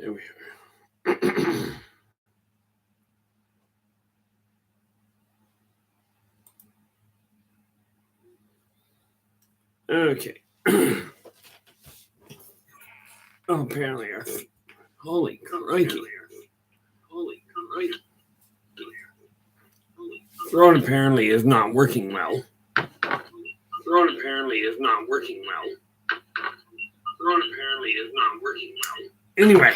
There we are. Okay. Oh, apparently our holy crikey. Throat apparently is not working well. Anyway.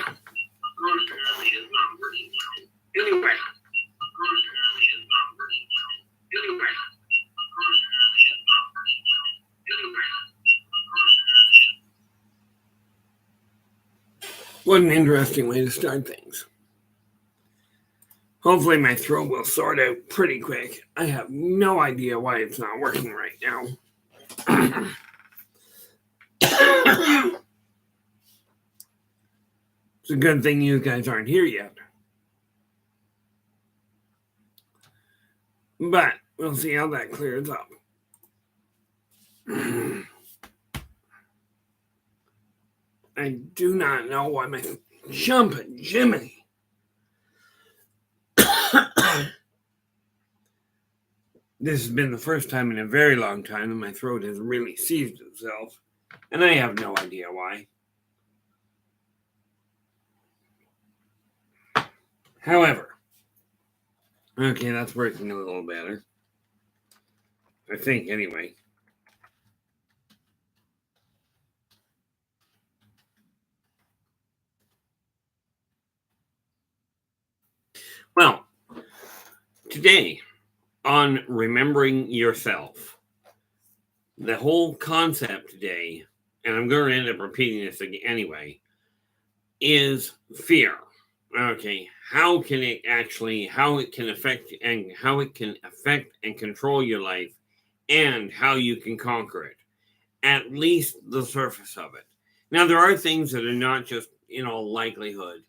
What an interesting way to start things. Hopefully my throat will sort out pretty quick. I have no idea why it's not working right now. It's a good thing you guys aren't here yet. But we'll see how that clears up. I do not know why my jumping Jiminy. This has been the first time in a very long time that my throat has really seized itself, and I have no idea why. However, okay, that's working a little better. I think, anyway. Well, today on remembering yourself, the whole concept today, and I'm going to end up repeating this again anyway, is fear. Okay, how it can affect and control your life, and how you can conquer it, at least the surface of it. Now, there are things that are not just, likelihood,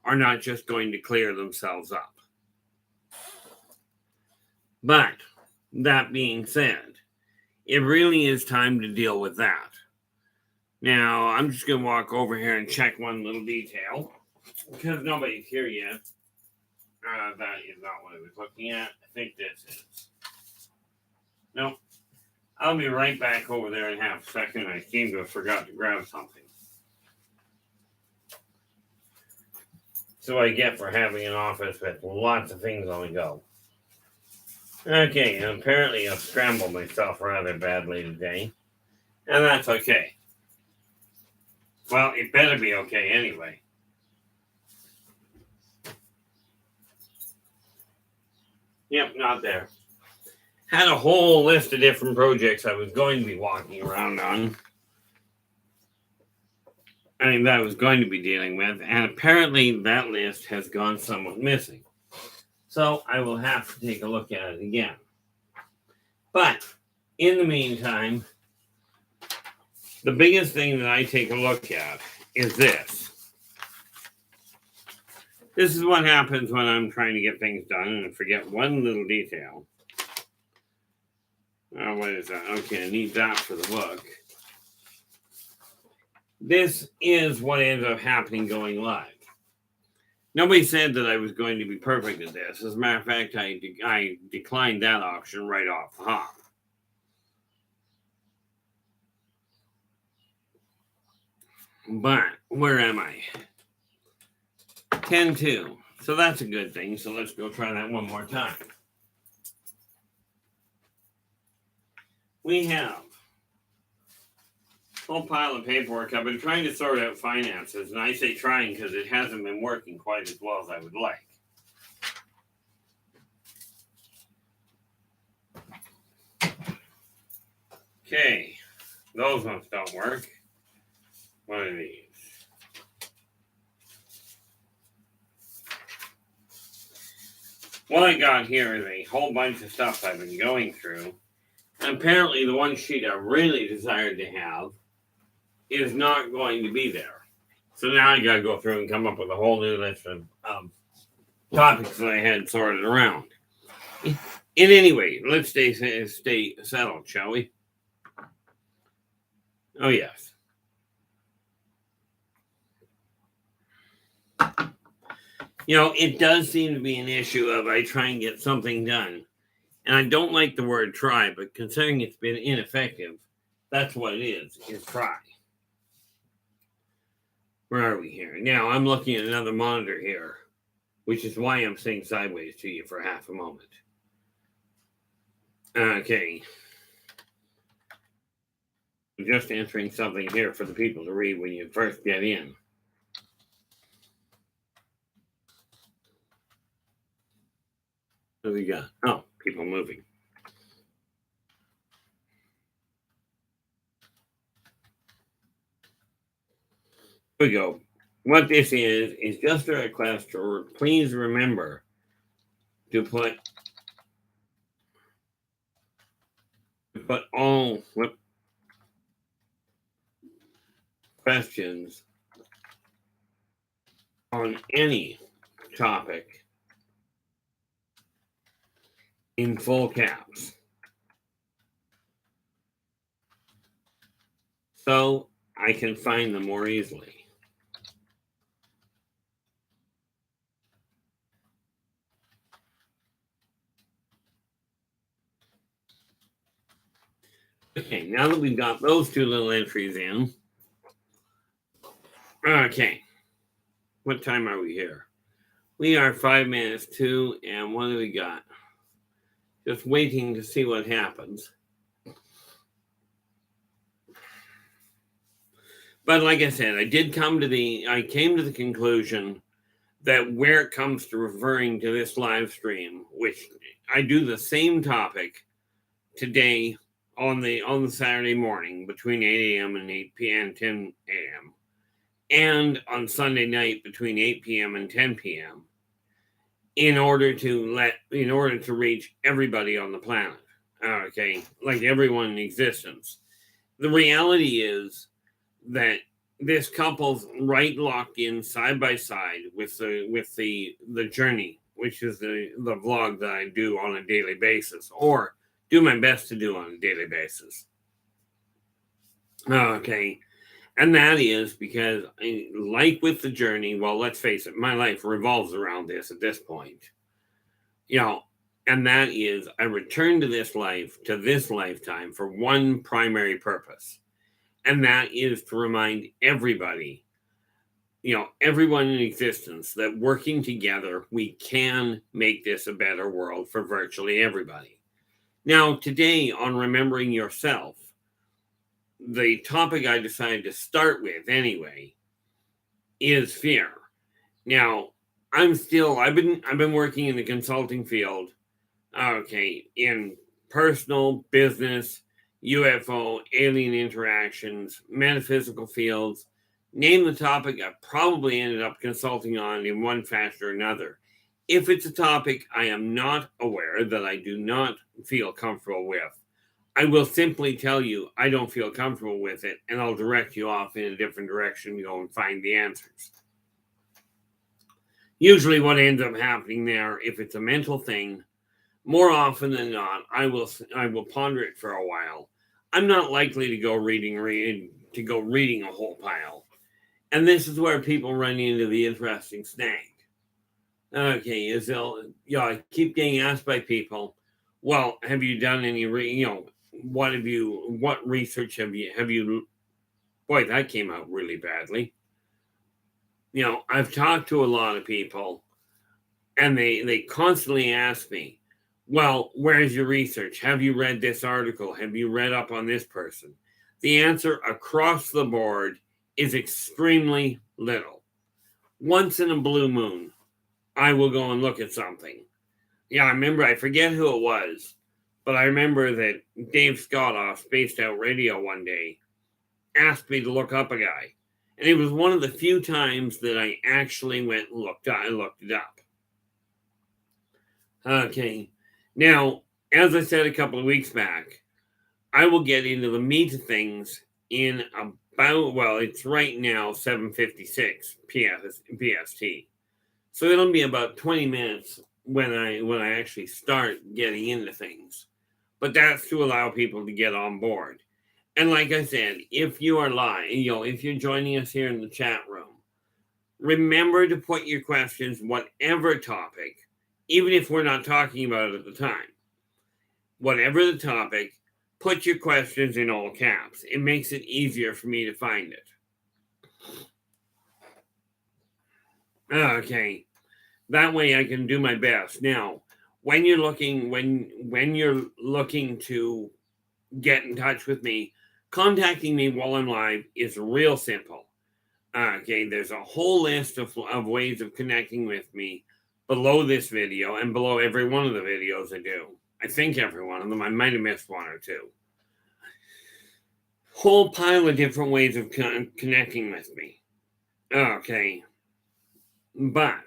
are not just going to clear themselves up. But that being said, it really is time to deal with that. Now, I'm just going to walk over here and check one little detail, because nobody's here yet. That is not what I was looking at. I think this is. Nope. I'll be right back over there in half a second. I seem to have forgot to grab something. So I get for having an office with lots of things on the go. Okay, and apparently I've scrambled myself rather badly today. And that's okay. Well, it better be okay anyway. Yep, not there. Had a whole list of different projects I was going to be walking around on. That I was going to be dealing with. And apparently that list has gone somewhat missing. So I will have to take a look at it again. But in the meantime, the biggest thing that I take a look at is this. This is what happens when I'm trying to get things done and I forget one little detail. Oh, what is that? Okay, I need that for the book. This is what ends up happening going live. Nobody said that I was going to be perfect at this. As a matter of fact, I declined that option right off the hop. But where am I? 10-2. So that's a good thing. So let's go try that one more time. We have a whole pile of paperwork. I've been trying to sort out finances, and I say trying because it hasn't been working quite as well as I would like. Okay, those ones don't work. What are these? What I got here is a whole bunch of stuff I've been going through. And apparently the one sheet I really desired to have is not going to be there. So now I got to go through and come up with a whole new list of topics that I had sorted around. In any way, let's stay settled, shall we? Oh, yes. It does seem to be an issue of I try and get something done. And I don't like the word try, but considering it's been ineffective, that's what it is try. Where are we here? Now I'm looking at another monitor here, which is why I'm sitting sideways to you for half a moment. Okay. I'm just answering something here for the people to read when you first get in. What do we got? Oh, people moving. Here we go. What this is just a request to please remember to put all questions on any topic in full caps, so I can find them more easily. Okay, now that we've got those two little entries in, okay, what time are we here? We are 5 minutes to, and what do we got? Just waiting to see what happens. But like I said, I came to the conclusion that where it comes to referring to this live stream, which I do the same topic today on the Saturday morning between 8 a.m. and 8 p.m. 10 a.m. and on Sunday night between 8 p.m. and 10 p.m. in order to reach everybody on the planet. Okay, like everyone in existence. The reality is that this couple's right locked in side by side with the journey, which is the vlog that I do on a daily basis, or do my best to do on a daily basis. Okay, and that is because, like with the journey, well, let's face it, my life revolves around this at this point. And that is I return to this lifetime for one primary purpose. And that is to remind everybody, everyone in existence, that working together, we can make this a better world for virtually everybody. Now, today on Remembering Yourself, the topic I decided to start with anyway is fear. Now, I've been working in the consulting field, in personal, business, UFO, alien interactions, metaphysical fields. Name the topic, I probably ended up consulting on in one fashion or another. If it's a topic I am not aware, that I do not feel comfortable with, I will simply tell you I don't feel comfortable with it, and I'll direct you off in a different direction to go and find the answers. Usually what ends up happening there, if it's a mental thing, more often than not, I will ponder it for a while. I'm not likely to go reading a whole pile. And this is where people run into the interesting snag. Okay, I keep getting asked by people, well, have you done any what research have you boy, that came out really badly. I've talked to a lot of people, and they constantly ask me, well, where's your research? Have you read this article? Have you read up on this person? The answer across the board is extremely little. Once in a blue moon, I will go and look at something. I forget who it was, but I remember that Dave Scott off Spaced Out Radio one day asked me to look up a guy. And it was one of the few times that I actually went and looked it up. Okay. Now, as I said a couple of weeks back, I will get into the meat of things in it's right now 7:56 PST. So it'll be about 20 minutes when I actually start getting into things. But that's to allow people to get on board. And like I said, if you are live, if you're joining us here in the chat room, remember to put your questions, whatever topic, even if we're not talking about it at the time. Whatever the topic, put your questions in all caps. It makes it easier for me to find it. Okay. That way I can do my best. Now, when you're looking to get in touch with me, contacting me while I'm live is real simple. Okay, there's a whole list of ways of connecting with me below this video and below every one of the videos I do. I think every one of them. I might have missed one or two. Whole pile of different ways of connecting with me. Okay, but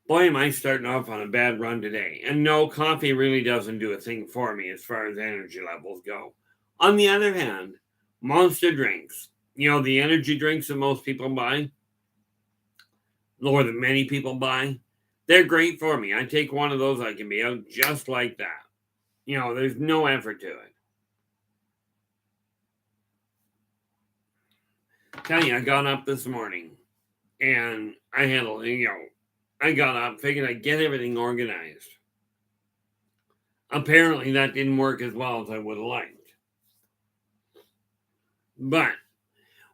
boy, am I starting off on a bad run today. And no, coffee really doesn't do a thing for me as far as energy levels go. On the other hand, Monster drinks, the energy drinks that most people buy, or that many people buy, they're great for me. I take one of those, I can be out just like that. There's no effort to it. Tell you, I got up this morning and I had I got up, figured I'd get everything organized. Apparently that didn't work as well as I would have liked. But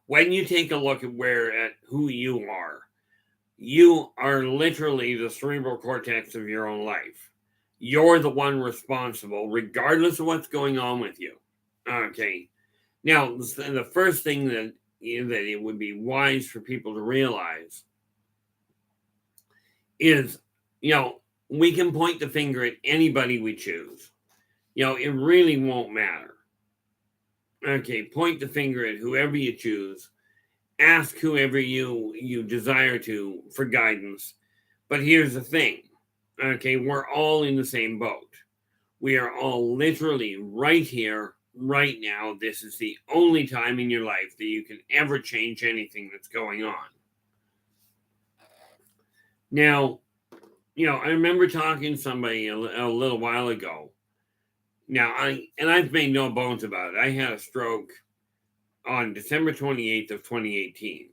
when you take a look at who you are literally the cerebral cortex of your own life. You're the one responsible, regardless of what's going on with you. Okay. Now, the first thing that it would be wise for people to realize is, we can point the finger at anybody we choose. It really won't matter. Okay, point the finger at whoever you choose. Ask whoever you desire to for guidance. But here's the thing. Okay, we're all in the same boat. We are all literally right here, right now. This is the only time in your life that you can ever change anything that's going on. Now, I remember talking to somebody a little while ago. Now, I've made no bones about it. I had a stroke on December 28th of 2018.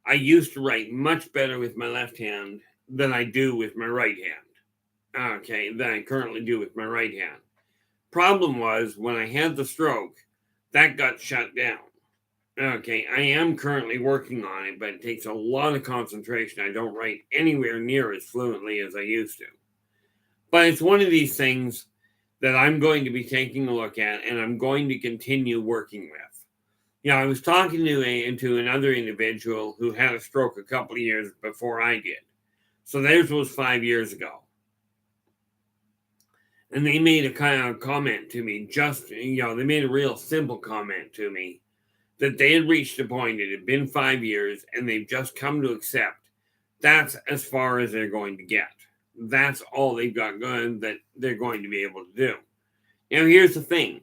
I used to write much better with my left hand than I do with my right hand. Okay, than I currently do with my right hand. Problem was, when I had the stroke, that got shut down. Okay, I am currently working on it, but it takes a lot of concentration. I don't write anywhere near as fluently as I used to. But it's one of these things that I'm going to be taking a look at, and I'm going to continue working with. I was talking to another individual who had a stroke a couple of years before I did. So theirs was 5 years ago. And they made a kind of comment to me, they made a real simple comment to me that they had reached a point, it had been 5 years, and they've just come to accept that's as far as they're going to get. That's all they've got going that they're going to be able to do. Now, here's the thing.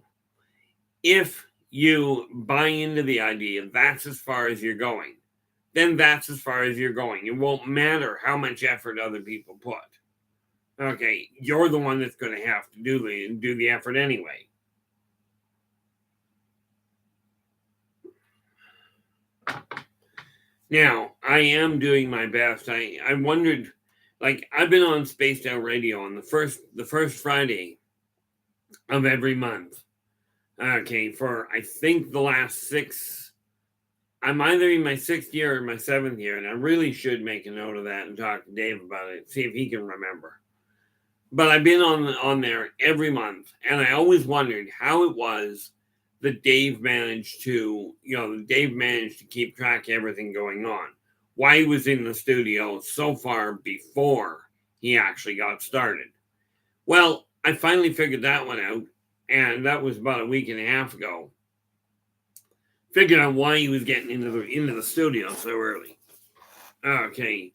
If you buy into the idea that's as far as you're going, then that's as far as you're going. It won't matter how much effort other people put. Okay, you're the one that's going to have to do the effort anyway. Now, I am doing my best. I wondered, I've been on Spaced Out Radio on the first Friday of every month. Okay, for I think the last 6. I'm either in my 6th year or my 7th year, and I really should make a note of that and talk to Dave about it, see if he can remember. But I've been on there every month, and I always wondered how it was that Dave managed to keep track of everything going on. Why he was in the studio so far before he actually got started. Well, I finally figured that one out, and that was about a week and a half ago. Figured out why he was getting into the studio so early. Okay.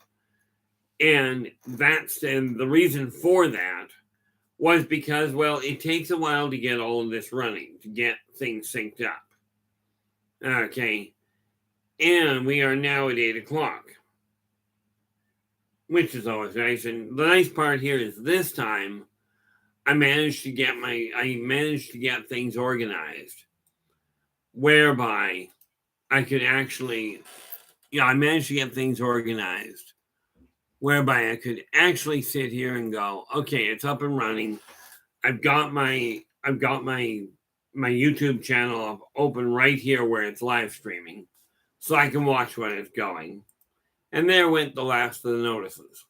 And the reason for that was because, well, it takes a while to get all of this running, to get things synced up. Okay. And we are now at 8 o'clock, which is always nice. And the nice part here is this time I managed to get things organized whereby I could actually, I managed to get things organized whereby I could actually sit here and go, okay, it's up and running. I've got my YouTube channel open right here where it's live streaming, so I can watch when it's going. And there went the last of the notices.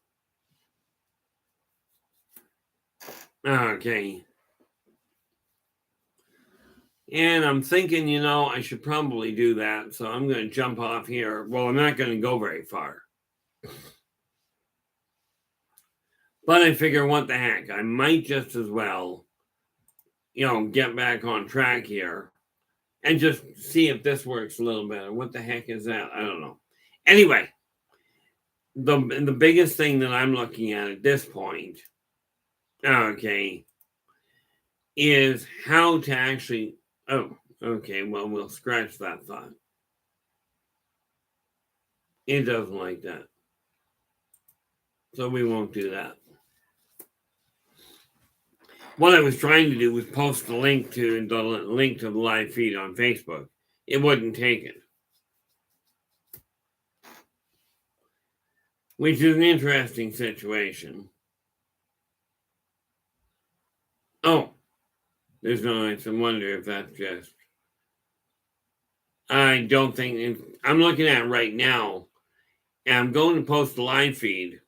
Okay. And I'm thinking, I should probably do that. So I'm going to jump off here. Well, I'm not going to go very far. But I figure, what the heck? I might just as well, get back on track here and just see if this works a little better. What the heck is that? I don't know. Anyway, the biggest thing that I'm looking at this point, okay, is how to actually, okay, well, we'll scratch that thought. It doesn't like that. So we won't do that. What I was trying to do was post the link to the live feed on Facebook. It wouldn't take it. Which is an interesting situation. Oh, there's no answer. I wonder if that's just... I don't think... I'm looking at it right now, and I'm going to post the live feed.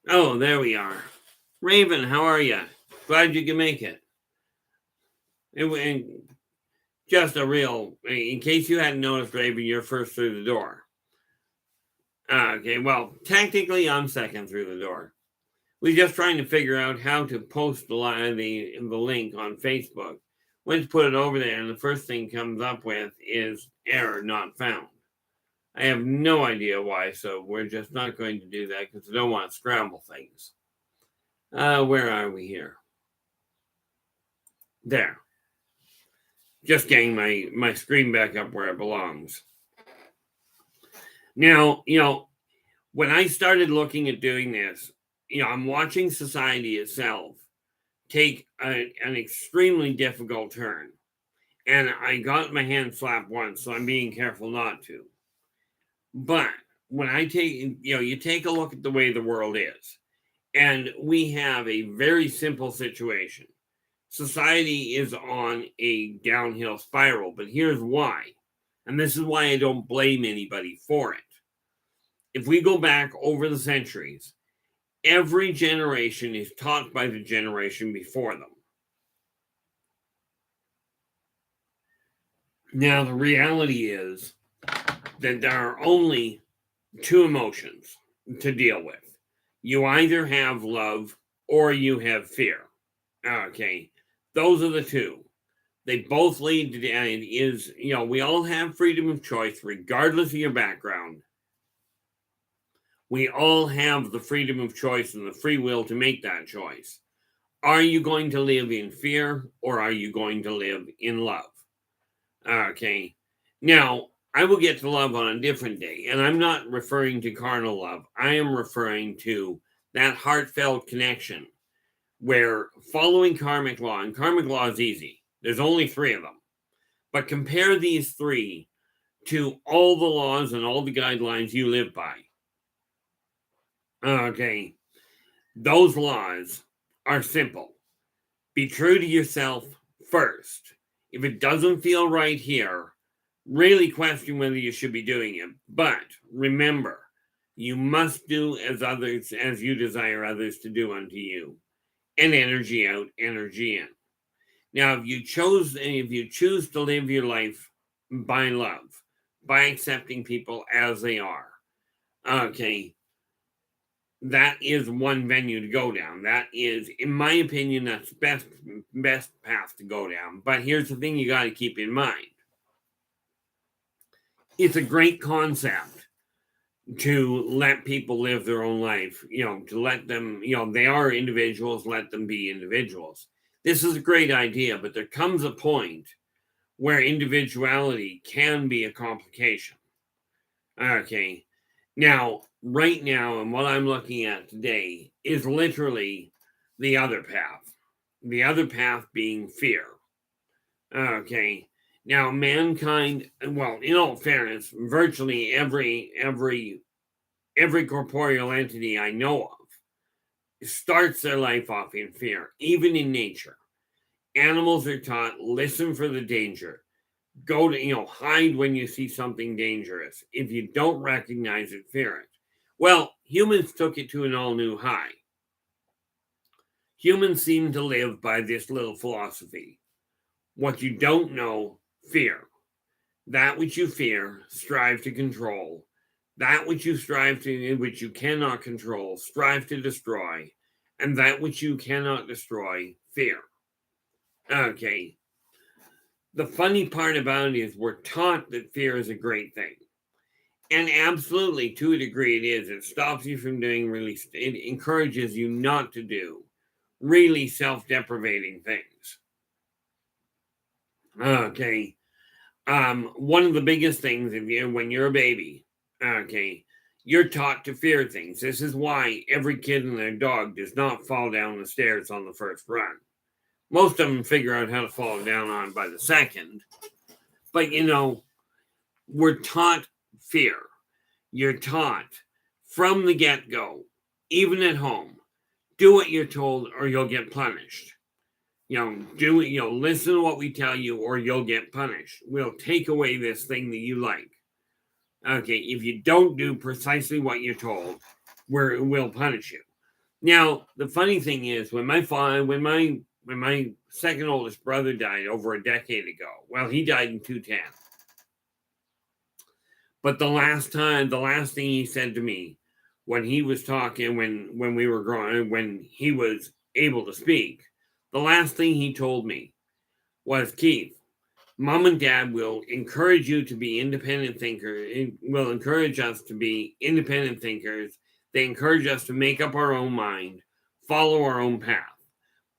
Oh, there we are. Raven, how are you? Glad you can make it. And just a real... In case you hadn't noticed, Raven, you're first through the door. Okay, well, technically, I'm second through the door. We're just trying to figure out how to post the link on Facebook. Once put it over there, and the first thing comes up with is error not found. I have no idea why, so we're just not going to do that because I don't want to scramble things. Where are we here? There. Just getting my screen back up where it belongs. Now, when I started looking at doing this, I'm watching society itself take an extremely difficult turn. And I got my hand slapped once, so I'm being careful not to. But when I take, you take a look at the way the world is, and we have a very simple situation. Society is on a downhill spiral, but here's why. And this is why I don't blame anybody for it. If we go back over the centuries, every generation is taught by the generation before them. Now, the reality is that there are only two emotions to deal with. You either have love or you have fear. Okay, those are the two. They both lead to, and it is, we all have freedom of choice regardless of your background. We all have the freedom of choice and the free will to make that choice. Are you going to live in fear or are you going to live in love? Okay. Now, I will get to love on a different day, and I'm not referring to carnal love. I am referring to that heartfelt connection where following karmic law, and karmic law is easy. There's only 3 of them. But compare these 3 to all the laws and all the guidelines you live by. Okay. Those laws are simple. Be true to yourself first. If it doesn't feel right here, really question whether you should be doing it. But remember, you must do as you desire others to do unto you. And energy out, energy in. Now, if you choose to live your life by love, by accepting people as they are, okay, that is one venue to go down. That is, in my opinion, that's best path to go down. But here's the thing you got to keep in mind. It's a great concept to let people live their own life, to let them, they are individuals, let them be individuals. This is a great idea, but there comes a point where individuality can be a complication. Okay. Now, right now, and what I'm looking at today is literally the other path. The other path being fear. Okay. Now, mankind, well, in all fairness, virtually every corporeal entity I know of starts their life off in fear, even in nature. Animals are taught, listen for the danger. Go to, hide when you see something dangerous. If you don't recognize it, fear it. Well, humans took it to an all new high. Humans seem to live by this little philosophy. What you don't know, fear. That which you fear, strive to control. That which you cannot control, strive to destroy. And that which you cannot destroy, fear. Okay. The funny part about it is we're taught that fear is a great thing. And absolutely, to a degree, it is. It stops you from doing it encourages you not to do really self-deprivating things. Okay. One of the biggest things when you're a baby, okay, you're taught to fear things. This is why every kid and their dog does not fall down the stairs on the first run. Most of them figure out how to fall down on by the second. But we're taught fear. You're taught from the get-go, even at home, do what you're told or you'll get punished. Listen to what we tell you or you'll get punished. We'll take away this thing that you like. Okay, if you don't do precisely what you're told, we'll punish you. Now, the funny thing is, when my second oldest brother died over a decade ago, well, he died in 2010. But the last thing he said to me when he was talking, when we were growing, when he was able to speak, the last thing he told me was, Keith, Mom and Dad will encourage you to be independent thinkers, will encourage us to be independent thinkers. They encourage us to make up our own mind, follow our own path.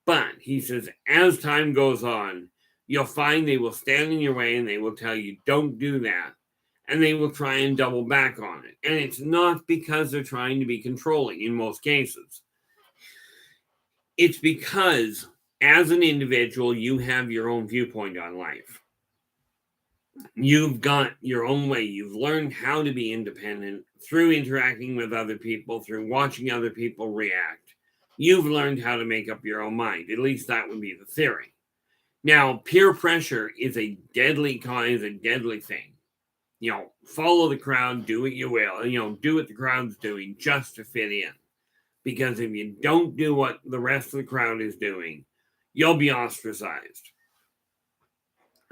But, he says, as time goes on, you'll find they will stand in your way and they will tell you, don't do that. And they will try and double back on it. And it's not because they're trying to be controlling in most cases. It's because, as an individual, you have your own viewpoint on life. You've got your own way. You've learned how to be independent through interacting with other people, through watching other people react. You've learned how to make up your own mind. At least that would be the theory. Now, peer pressure is a deadly thing. Follow the crowd, do what you will. Do what the crowd's doing just to fit in. Because if you don't do what the rest of the crowd is doing, you'll be ostracized.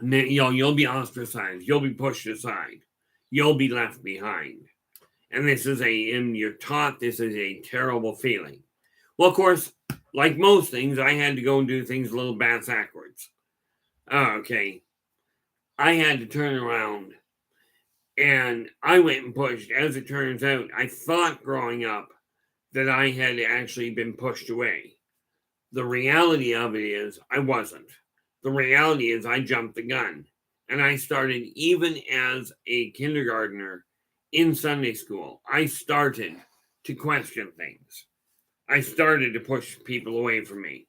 You'll be ostracized. You'll be pushed aside. You'll be left behind. And you're taught this is a terrible feeling. Well, of course, like most things, I had to go and do things a little backwards. Okay. I had to turn around and I went and pushed. As it turns out, I thought growing up that I had actually been pushed away. The reality of it is I wasn't. The reality is I jumped the gun. And I started, even as a kindergartner in Sunday school, I started to question things. I started to push people away from me.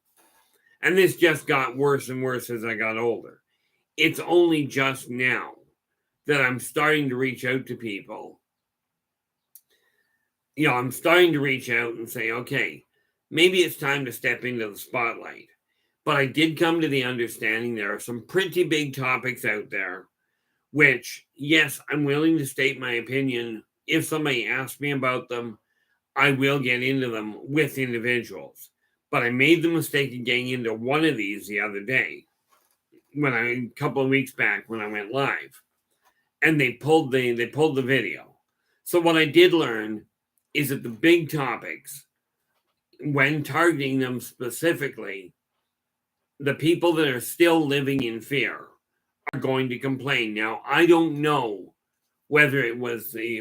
And this just got worse and worse as I got older. It's only just now that I'm starting to reach out to people. I'm starting to reach out and say, okay, maybe it's time to step into the spotlight. But I did come to the understanding there are some pretty big topics out there, which, yes, I'm willing to state my opinion. If somebody asks me about them, I will get into them with individuals. But I made the mistake of getting into one of these the other day, a couple of weeks back when I went live. And they pulled the video. So what I did learn is that the big topics, when targeting them specifically, the people that are still living in fear are going to complain. Now, I don't know whether it was the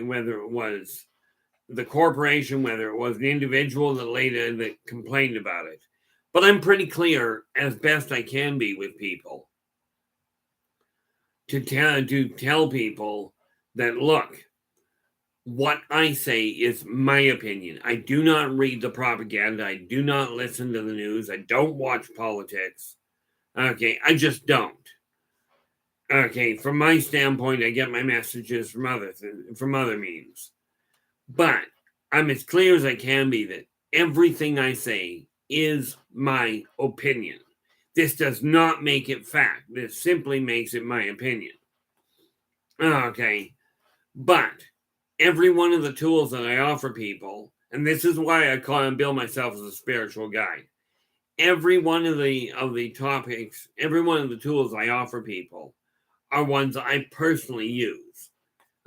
corporation, whether it was the individual that complained about it, but I'm pretty clear, as best I can be with people, to tell people that, look, what I say is my opinion. I do not read the propaganda. I do not listen to the news. I don't watch politics. Okay, I just don't. Okay, from my standpoint, I get my messages from other means. But I'm as clear as I can be that everything I say is my opinion. This does not make it fact. This simply makes it my opinion. Okay, but every one of the tools that I offer people, and this is why I call and bill myself as a spiritual guide. Every one of the topics, every one of the tools I offer people are ones I personally use.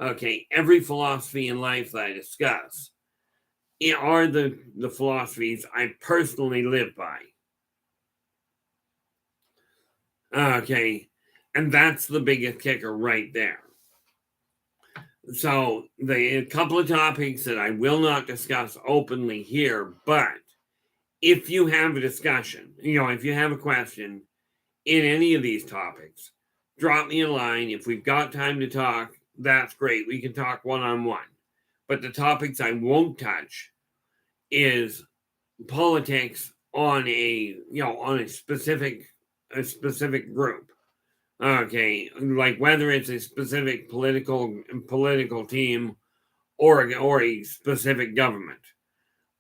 Okay, every philosophy in life that I discuss are the philosophies I personally live by. Okay, and that's the biggest kicker right there. So a couple of topics that I will not discuss openly here, but if you have a discussion, if you have a question in any of these topics, drop me a line. If we've got time to talk, that's great. We can talk one-on-one. But the topics I won't touch is politics on a specific group. Okay, like whether it's a specific political team or a specific government.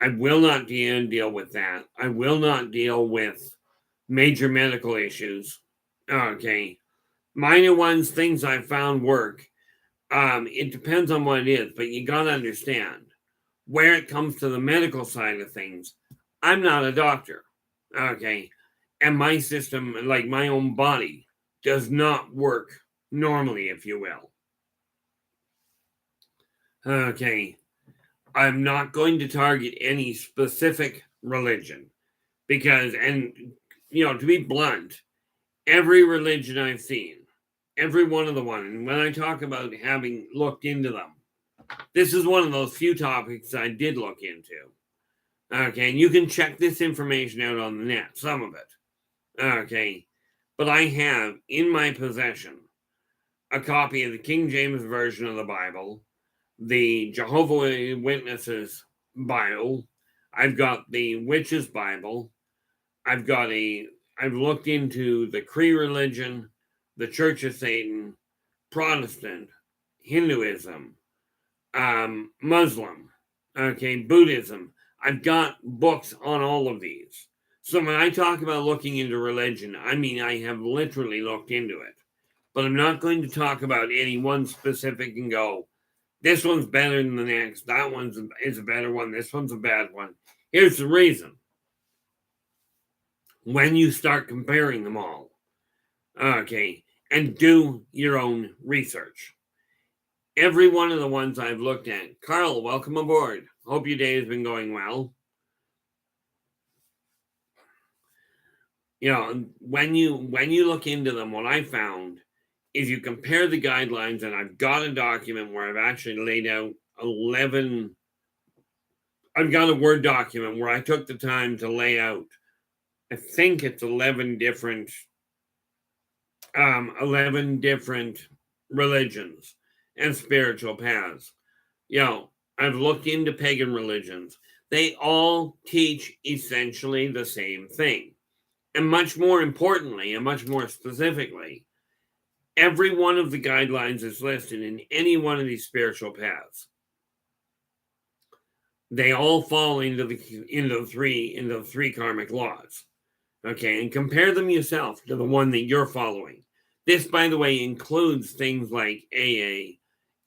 I will not deal with that. I will not deal with major medical issues. Okay, minor ones, things I found work. It depends on what it is, but you got to understand where it comes to the medical side of things. I'm not a doctor. Okay, and my system, like my own body, does not work normally, if you will. Okay, I'm not going to target any specific religion because, and to be blunt, every religion I've seen, every one of the one, and when I talk about having looked into them, this is one of those few topics I did look into. Okay, and you can check this information out on the net, some of it. Okay, but I have in my possession a copy of the King James Version of the Bible, the Jehovah's Witnesses Bible. I've got the Witches Bible. I've looked into the Cree religion, the Church of Satan, Protestant, Hinduism, Muslim, Buddhism. I've got books on all of these. So when I talk about looking into religion, I mean I have literally looked into it. But I'm not going to talk about any one specific and go, this one's better than the next. That is a better one. This one's a bad one. Here's the reason. When you start comparing them all, and do your own research. Every one of the ones I've looked at. Carl, welcome aboard. Hope your day has been going well. When you look into them, what I found is you compare the guidelines, and I've got a document where I've actually laid out 11. I've got a Word document where I took the time to lay out, I think it's 11 different religions and spiritual paths. I've looked into pagan religions. They all teach essentially the same thing. And much more importantly, and much more specifically, every one of the guidelines is listed in any one of these spiritual paths. They all fall into the three karmic laws. Okay, and compare them yourself to the one that you're following. This, by the way, includes things like AA,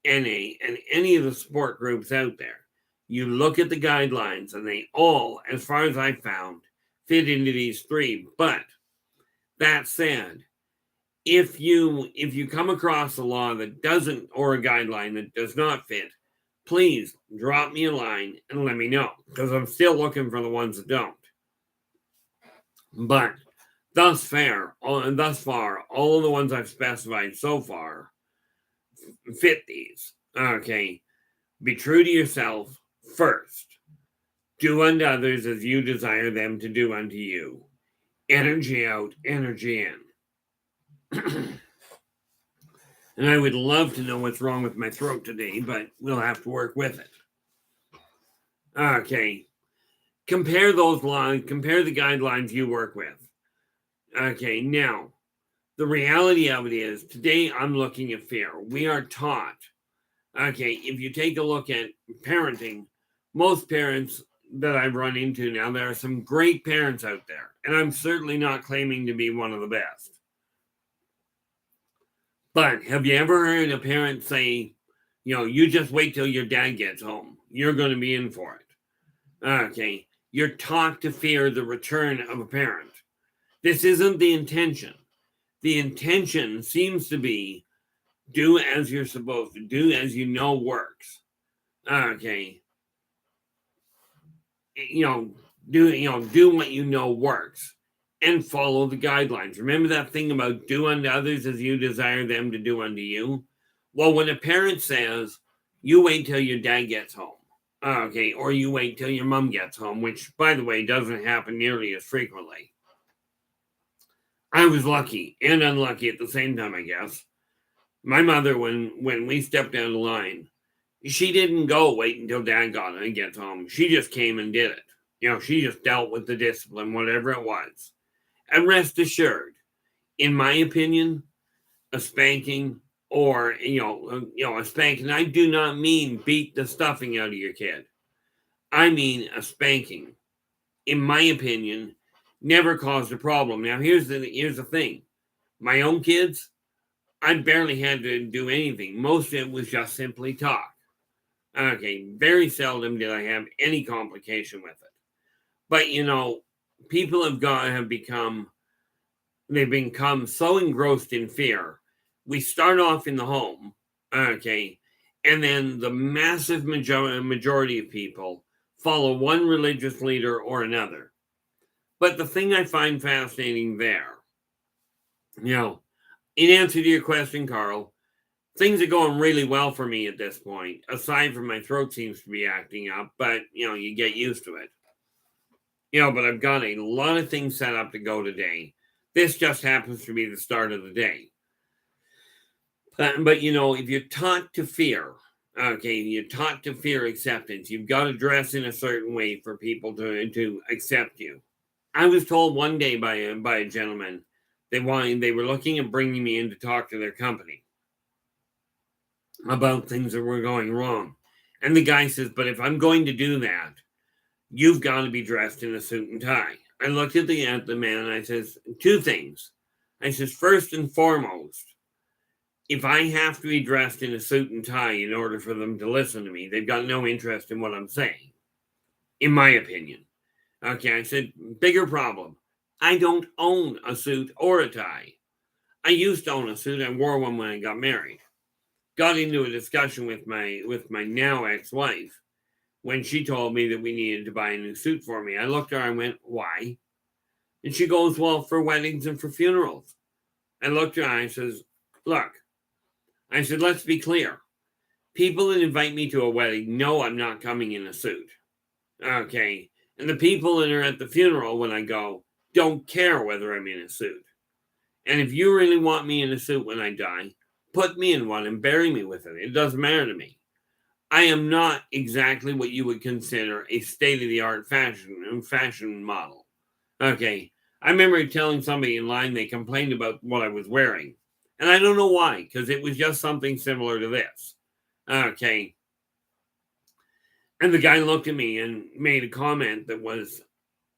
NA, and any of the support groups out there. You look at the guidelines, and they all, as far as I found, fit into these three. But that said, if you come across a law that doesn't, or a guideline that does not fit, please drop me a line and let me know, because I'm still looking for the ones that don't. But thus far, all of the ones I've specified so far fit these. Okay, be true to yourself first. Do unto others as you desire them to do unto you. Energy out, energy in. And I would love to know what's wrong with my throat today, but we'll have to work with it. Okay. Compare those lines, compare the guidelines you work with. Okay, now, The reality of it is, today I'm looking at fear. We are taught, okay, if you take a look at parenting, most parents that I've run into now, there are some great parents out there, and I'm certainly not claiming to be one of the best. But have you ever heard a parent say, you just wait till your dad gets home. You're going to be in for it. Okay. You're taught to fear the return of a parent. This isn't the intention. The intention seems to be do as you're supposed to, do as you know works. Okay. Do what you know works and follow the guidelines. Remember that thing about do unto others as you desire them to do unto you? Well, when a parent says, you wait till your dad gets home, okay, or you wait till your mom gets home, which, by the way, doesn't happen nearly as frequently. I was lucky and unlucky at the same time, I guess. My mother, when we stepped down the line, she didn't go wait until dad gets home. She just came and did it. She just dealt with the discipline, whatever it was. And rest assured, in my opinion, a spanking or, a spanking, I do not mean beat the stuffing out of your kid. I mean a spanking, in my opinion, never caused a problem. Now, here's the thing. My own kids, I barely had to do anything. Most of it was just simply talk. Okay, very seldom did I have any complication with it. But, people have become so engrossed in fear. We start off in the home, okay, and then the massive majority of people follow one religious leader or another. But the thing I find fascinating there, in answer to your question, Carl, things are going really well for me at this point, aside from my throat seems to be acting up, but, you get used to it. But I've got a lot of things set up to go today. This just happens to be the start of the day. But if you're taught to fear, okay, you're taught to fear acceptance, you've got to dress in a certain way for people to accept you. I was told one day by a gentleman they were looking at bringing me in to talk to their company about things that were going wrong. And the guy says, but if I'm going to do that, you've got to be dressed in a suit and tie. I looked at the man and I says, two things. I says, first and foremost, if I have to be dressed in a suit and tie in order for them to listen to me, they've got no interest in what I'm saying, in my opinion. Okay, I said, bigger problem. I don't own a suit or a tie. I used to own a suit. I wore one when I got married. Got into a discussion with my now ex-wife when she told me that we needed to buy a new suit for me. I looked at her and went, why? And she goes, well, for weddings and for funerals. I looked at her and I says, look, I said, let's be clear. People that invite me to a wedding know I'm not coming in a suit. Okay. And the people that are at the funeral when I go don't care whether I'm in a suit. And if you really want me in a suit when I die, put me in one and bury me with it. It doesn't matter to me. I am not exactly what you would consider a state-of-the-art fashion model. Okay. I remember telling somebody in line they complained about what I was wearing. And I don't know why, because it was just something similar to this. Okay. And the guy looked at me and made a comment that was,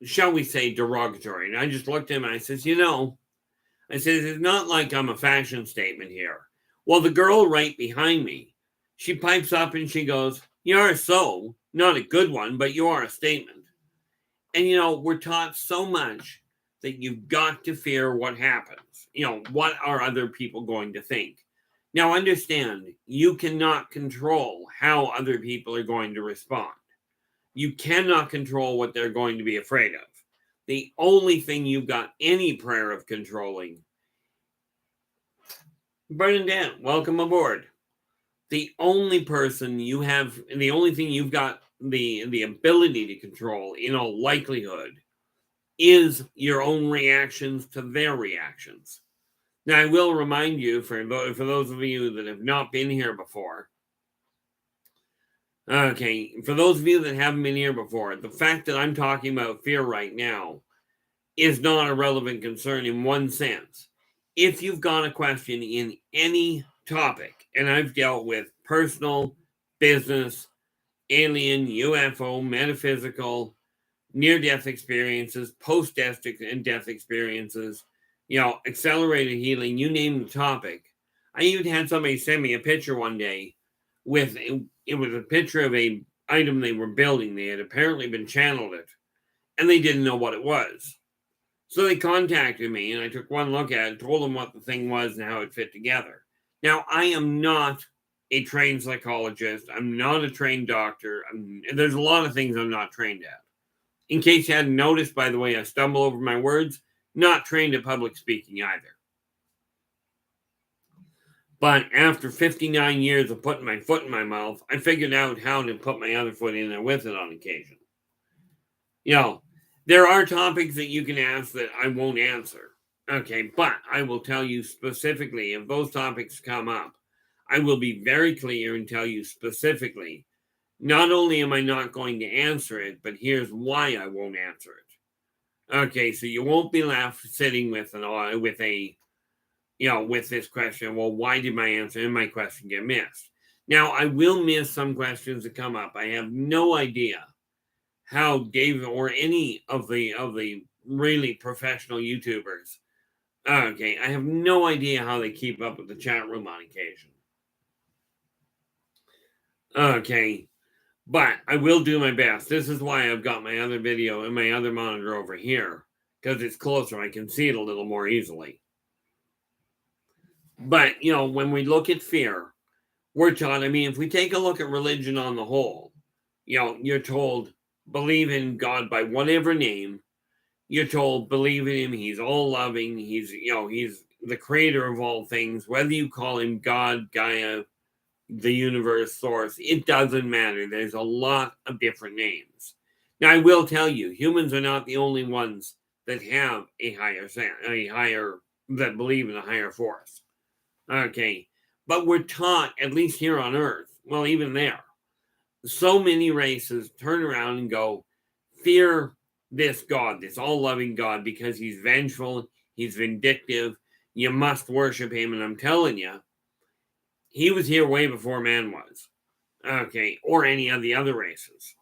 shall we say, derogatory. And I just looked at him and I says, I said, it's not like I'm a fashion statement here. Well, the girl right behind me, she pipes up and she goes, you are so, not a good one, but you are a statement. And, we're taught so much that you've got to fear what happens. What are other people going to think? Now, understand, you cannot control how other people are going to respond. You cannot control what they're going to be afraid of. The only thing you've got any prayer of controlling, Brendan Dan, welcome aboard. The only thing you've got the ability to control in all likelihood is your own reactions to their reactions. Now, I will remind you, for those of you that have not been here before, okay, for those of you that haven't been here before, the fact that I'm talking about fear right now is not a relevant concern in one sense. if you've got a question in any topic, and I've dealt with personal, business, alien, UFO, metaphysical, near-death experiences, post-death and death experiences, accelerated healing, you name the topic. I even had somebody send me a picture one day with, it was a picture of a item they were building. They had apparently been channeled it, and they didn't know what it was. So they contacted me, and I took one look at it, told them what the thing was and how it fit together. Now, I am not a trained psychologist. I'm not a trained doctor. There's a lot of things I'm not trained at. In case you hadn't noticed, by the way, I stumble over my words, not trained at public speaking either. But after 59 years of putting my foot in my mouth, I figured out how to put my other foot in there with it on occasion. There are topics that you can ask that I won't answer. Okay, but I will tell you specifically, if those topics come up, I will be very clear and tell you specifically, not only am I not going to answer it, but here's why I won't answer it. Okay, so you won't be left sitting with this question, well, why did my answer and my question get missed? Now, I will miss some questions that come up. I have no idea how David or any of the really professional YouTubers, I have no idea how they keep up with the chat room on occasion. Okay, but I will do my best. This is why I've got my other video and my other monitor over here, because it's closer. I can see it a little more easily. But, when we look at fear, we're taught, if we take a look at religion on the whole, you're told, believe in God by whatever name. You're told, believe in him. He's all loving. He's the creator of all things. Whether you call him God, Gaia, the universe, source, it doesn't matter. There's a lot of different names. Now, I will tell you, humans are not the only ones that have that believe in a higher force. Okay, but we're taught, at least here on Earth, well, even there, so many races turn around and go, fear this God, this all-loving God, because he's vengeful, he's vindictive, you must worship him. And I'm telling you, he was here way before man was. Okay, or any of the other races.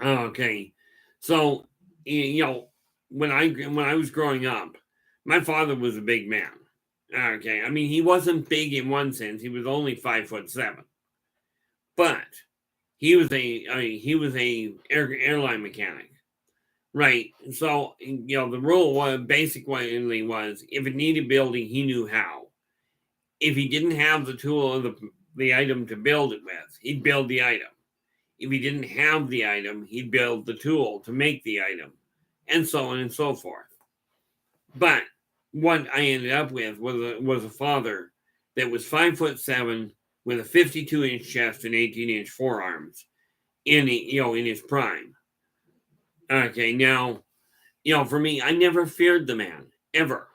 Okay, so, when I was growing up, my father was a big man. Okay, he wasn't big in one sense. He was only 5'7", but he was a airline mechanic, right? So the rule was basically was if it needed building, he knew how. If he didn't have the tool or the item to build it with, he'd build the item. If he didn't have the item, he'd build the tool to make the item, and so on and so forth. But what I ended up with was a father that was 5'7" with a 52-inch chest and 18-inch forearms in his prime. Okay, now, for me, I never feared the man, ever.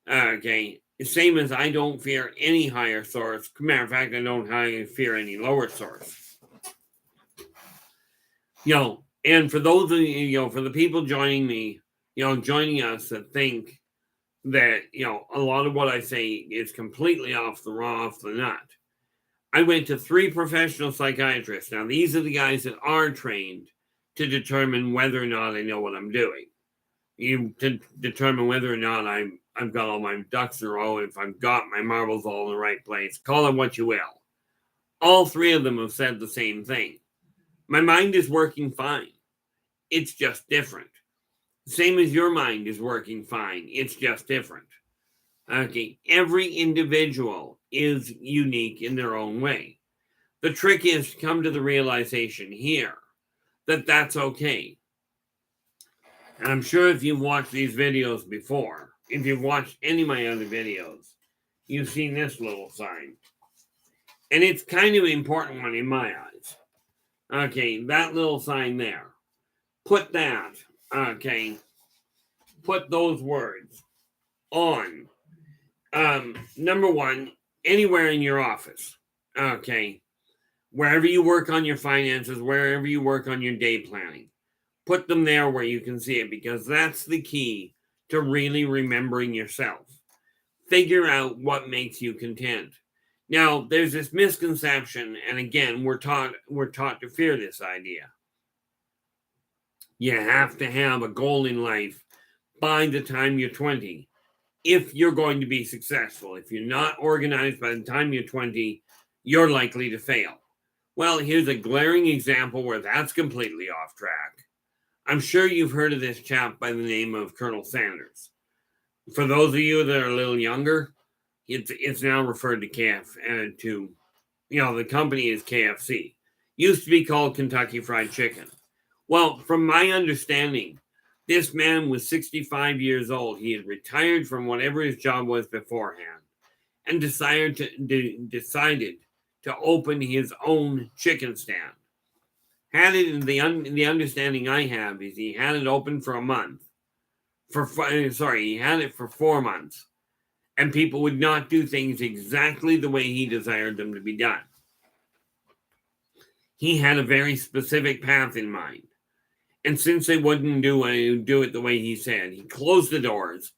Okay, same as I don't fear any higher source. Matter of fact, I don't fear any lower source. And for those of you, for the people joining me, joining us that think that, a lot of what I say is completely off the nut. I went to 3 professional psychiatrists. Now, these are the guys that are trained to determine whether or not I know what I'm doing. To determine whether or not I've got all my ducks in a row, if I've got my marbles all in the right place. Call it what you will. All 3 of them have said the same thing. My mind is working fine. It's just different. Same as your mind is working fine. It's just different. Okay, every individual is unique in their own way. The trick is to come to the realization here that that's okay. And I'm sure if you've watched these videos before, if you've watched any of my other videos, you've seen this little sign. And it's kind of an important one in my eyes. Okay, that little sign there. Put that, put those words on. Number 1, anywhere in your office. Okay. Wherever you work on your finances, wherever you work on your day planning. Put them there where you can see it, because that's the key to really remembering yourself. Figure out what makes you content. Now, there's this misconception, and again, we're taught to fear this idea. You have to have a goal in life by the time you're 20 if you're going to be successful. If you're not organized by the time you're 20, you're likely to fail. Well, here's a glaring example where that's completely off track. I'm sure you've heard of this chap by the name of Colonel Sanders. For those of you that are a little younger, it's now referred to the company is KFC. Used to be called Kentucky Fried Chicken. Well, from my understanding, this man was 65 years old. He had retired from whatever his job was beforehand and decided to open his own chicken stand. The understanding I have is he had it open for a month. He had it for 4 months. And people would not do things exactly the way he desired them to be done. He had a very specific path in mind. And since they wouldn't do it the way he said, he closed the doors.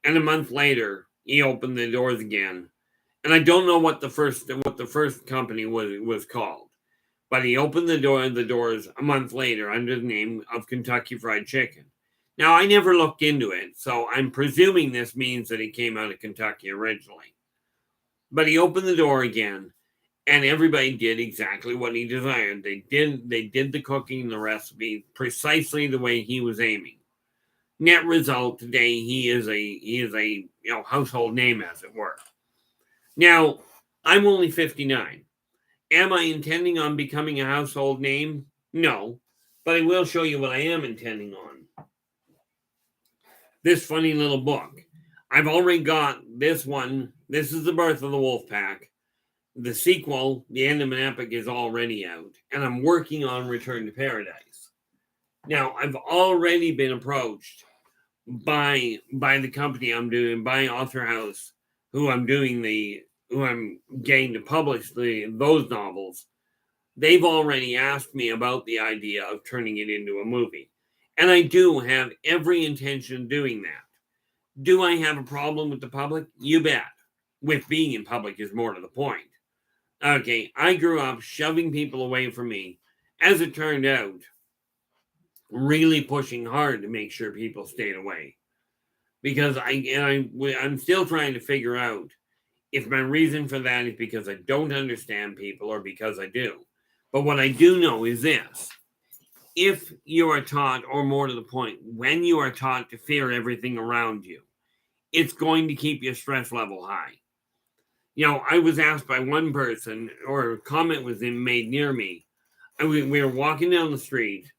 And a month later, he opened the doors again. And I don't know what the first company was called. But he opened the doors a month later under the name of Kentucky Fried Chicken. Now, I never looked into it, so I'm presuming this means that he came out of Kentucky originally. But he opened the door again, and everybody did exactly what he desired. They did the cooking and the recipe precisely the way he was aiming. Net result, today he is a household name, as it were. Now, I'm only 59. Am I intending on becoming a household name? No, but I will show you what I am intending on. This funny little book. I've already got this one. This is The Birth of the Wolf Pack. The sequel, The End of an Epic, is already out, and I'm working on Return to Paradise. Now, I've already been approached by the company I'm doing, by Author House, who I'm getting to publish those novels. They've already asked me about the idea of turning it into a movie. And I do have every intention of doing that. Do I have a problem with the public? You bet. With being in public is more to the point. Okay, I grew up shoving people away from me. As it turned out, really pushing hard to make sure people stayed away. Because I'm still trying to figure out if my reason for that is because I don't understand people or because I do. But what I do know is this. If you are taught, or more to the point, when you are taught to fear everything around you, it's going to keep your stress level high. I was asked by one person, or a comment was made near me. We were walking down the street,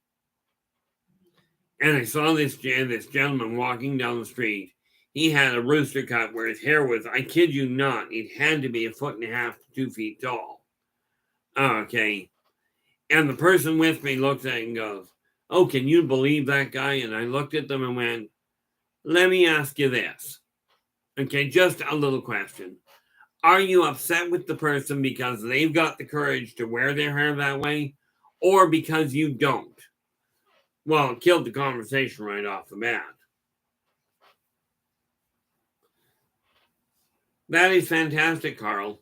and I saw this gentleman walking down the street. He had a rooster cut where his hair was, I kid you not, it had to be 1.5 to 2 feet tall. Okay. And the person with me looks at it and goes, "Oh, can you believe that guy?" And I looked at them and went, "Let me ask you this." Okay, just a little question. Are you upset with the person because they've got the courage to wear their hair that way, or because you don't? Well, it killed the conversation right off the bat. That is fantastic, Carl.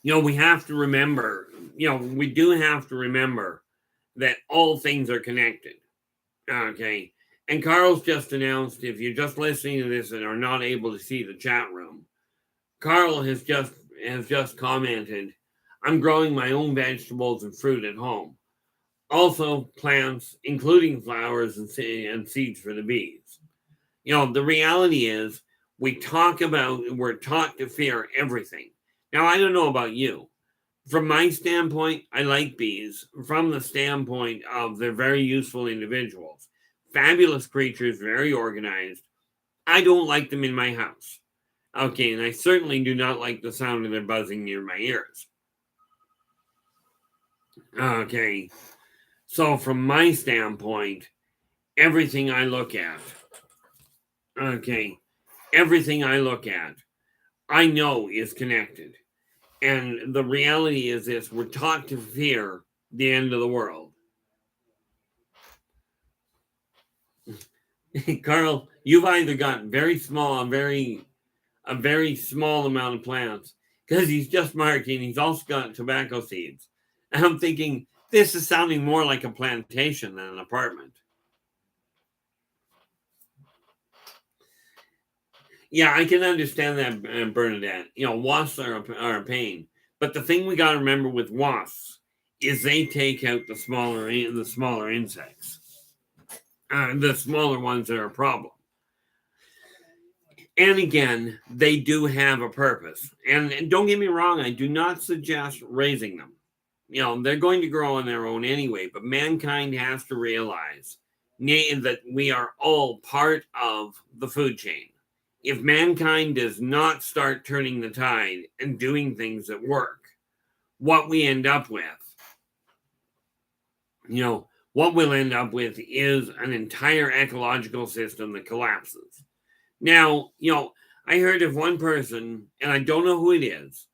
We have to remember, we do have to remember that all things are connected. Okay. And Carl's just announced, if you're just listening to this and are not able to see the chat room, Carl has just commented, "I'm growing my own vegetables and fruit at home. Also plants, including flowers and seeds for the bees." The reality is we're taught to fear everything. Now, I don't know about you. From my standpoint, I like bees from the standpoint of they're very useful individuals. Fabulous creatures, very organized. I don't like them in my house. Okay, and I certainly do not like the sound of their buzzing near my ears. Okay, so from my standpoint, everything I look at, I know is connected. And the reality is this, we're taught to fear the end of the world. Carl, you've either got very small, a very small amount of plants, because he's just marking. He's also got tobacco seeds. And I'm thinking, this is sounding more like a plantation than an apartment. Yeah, I can understand that, Bernadette. Wasps are a pain. But the thing we got to remember with wasps is they take out the smaller insects, the smaller ones that are a problem. And again, they do have a purpose. And don't get me wrong, I do not suggest raising them. They're going to grow on their own anyway, but mankind has to realize that we are all part of the food chain. If mankind does not start turning the tide and doing things that work, what we end up with, what we'll end up with is an entire ecological system that collapses. Now, I heard of one person, and I don't know who it is.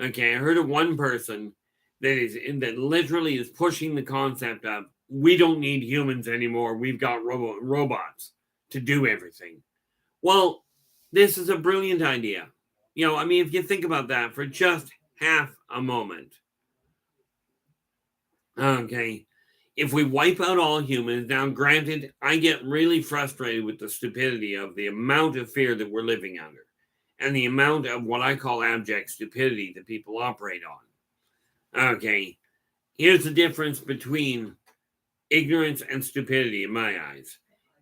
Okay, I heard of one person that literally is pushing the concept of we don't need humans anymore. We've got robots to do everything. Well, this is a brilliant idea. If you think about that for just half a moment. Okay, if we wipe out all humans, now granted, I get really frustrated with the stupidity of the amount of fear that we're living under and the amount of what I call abject stupidity that people operate on. Okay, here's the difference between ignorance and stupidity in my eyes.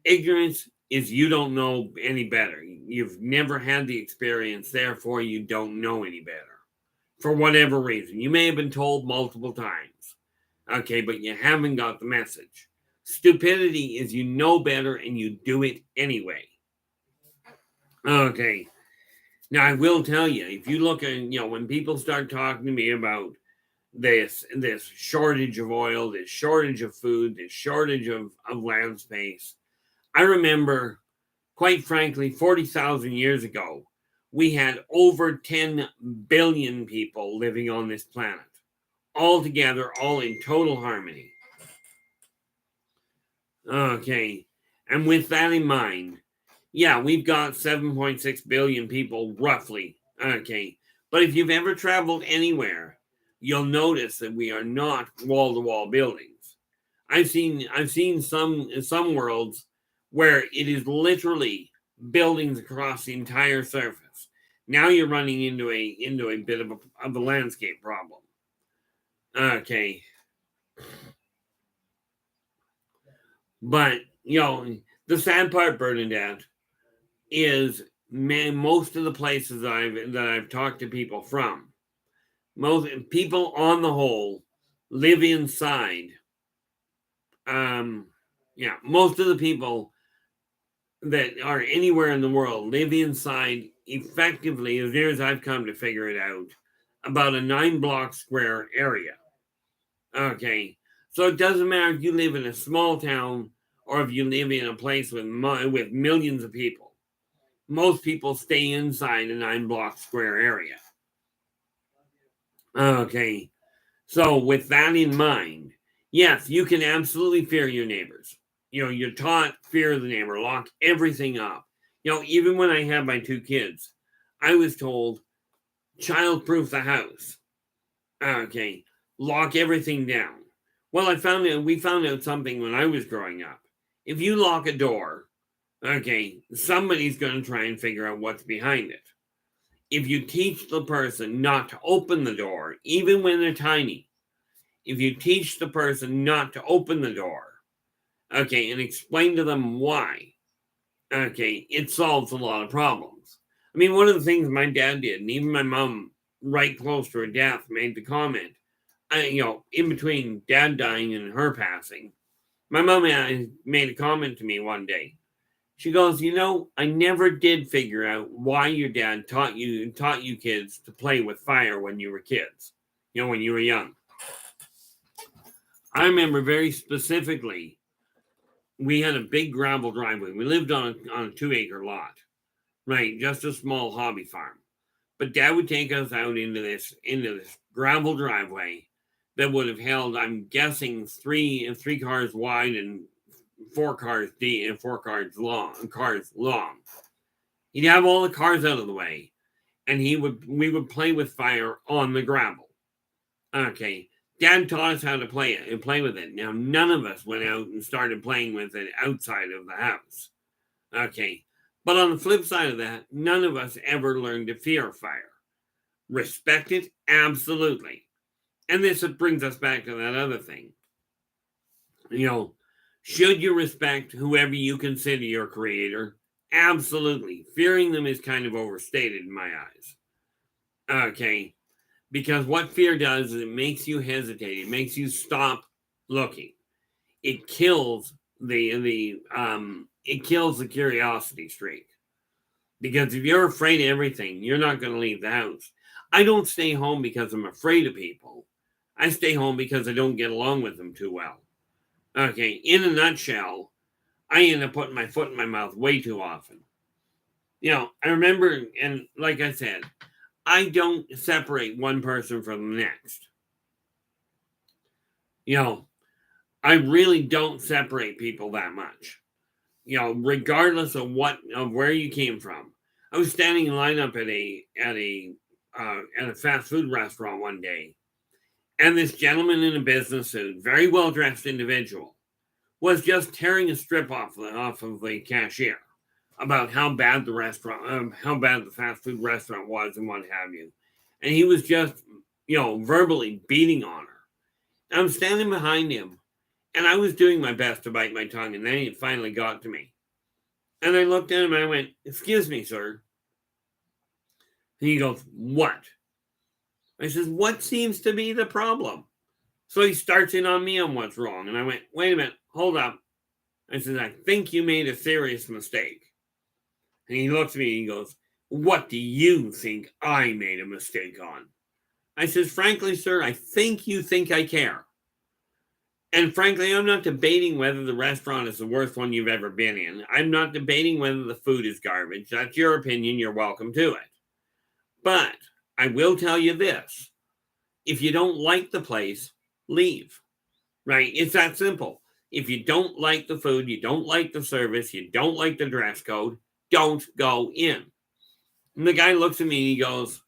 Ignorance is you don't know any better. You've never had the experience, therefore you don't know any better. For whatever reason. You may have been told multiple times. Okay, but you haven't got the message. Stupidity is you know better and you do it anyway. Okay. Now I will tell you, if you look at, when people start talking to me about this shortage of oil, this shortage of food, this shortage of land space, I remember, quite frankly, 40,000 years ago, we had over 10 billion people living on this planet. All together, all in total harmony. Okay. And with that in mind, yeah, we've got 7.6 billion people roughly. Okay. But if you've ever traveled anywhere, you'll notice that we are not wall-to-wall buildings. I've seen some worlds where it is literally buildings across the entire surface. Now you're running into a bit of a landscape problem. Okay. But, the sad part, Bernadette, is most of the places that I've talked to people from, most people on the whole live inside. Most of the people that are anywhere in the world live inside, effectively, as near as I've come to figure it out, about a 9-block square area. Okay, so it doesn't matter if you live in a small town or if you live in a place with millions of people. Most people stay inside a 9-block square area. Okay, so with that in mind, yes, you can absolutely fear your neighbors. You're taught fear the neighbor, lock everything up. Even when I had my 2 kids, I was told child-proof the house. Okay, lock everything down. Well, we found out something when I was growing up. If you lock a door, okay, somebody's going to try and figure out what's behind it. If you teach the person not to open the door, even when they're tiny, if you teach the person not to open the door, okay, and explain to them why, okay, it solves a lot of problems. One of the things my dad did, and even my mom, right close to her death, made the comment, in between dad dying and her passing, my mom made a comment to me one day. She goes, I never did figure out why your dad taught you kids to play with fire when you were kids, when you were young. I remember very specifically, we had a big gravel driveway. We lived on a 2-acre lot, right? Just a small hobby farm. But Dad would take us out into this gravel driveway that would have held, I'm guessing, three cars wide and 4 cars deep and 4 cars long. He'd have all the cars out of the way, and we would play with fire on the gravel. Okay. Dad taught us how to play it and play with it. Now, none of us went out and started playing with it outside of the house. Okay. But on the flip side of that, none of us ever learned to fear fire. Respect it? Absolutely. And this brings us back to that other thing. Should you respect whoever you consider your creator? Absolutely. Fearing them is kind of overstated in my eyes. Okay. Because what fear does is it makes you hesitate. It makes you stop looking. It kills the curiosity streak. Because if you're afraid of everything, you're not going to leave the house. I don't stay home because I'm afraid of people. I stay home because I don't get along with them too well. Okay, in a nutshell, I end up putting my foot in my mouth way too often. I remember, and like I said, I don't separate one person from the next. I really don't separate people that much. Regardless of where you came from. I was standing in line up at a fast food restaurant one day, and this gentleman in a business suit, very well dressed individual, was just tearing a strip off of the cashier about how bad the fast food restaurant was and what have you. And he was just, verbally beating on her. I'm standing behind him, and I was doing my best to bite my tongue, and then he finally got to me. And I looked at him and I went, "Excuse me, sir." And he goes, "What?" I says, "What seems to be the problem?" So he starts in on me on what's wrong. And I went, "Wait a minute, hold up." I said, "I think you made a serious mistake." And he looks at me and he goes, "What do you think I made a mistake on?" I says, "Frankly, sir, I think you think I care. And frankly, I'm not debating whether the restaurant is the worst one you've ever been in. I'm not debating whether the food is garbage. That's your opinion. You're welcome to it. But I will tell you this. If you don't like the place, leave. Right? It's that simple. If you don't like the food, you don't like the service, you don't like the dress code, don't go in." And the guy looks at me and he goes,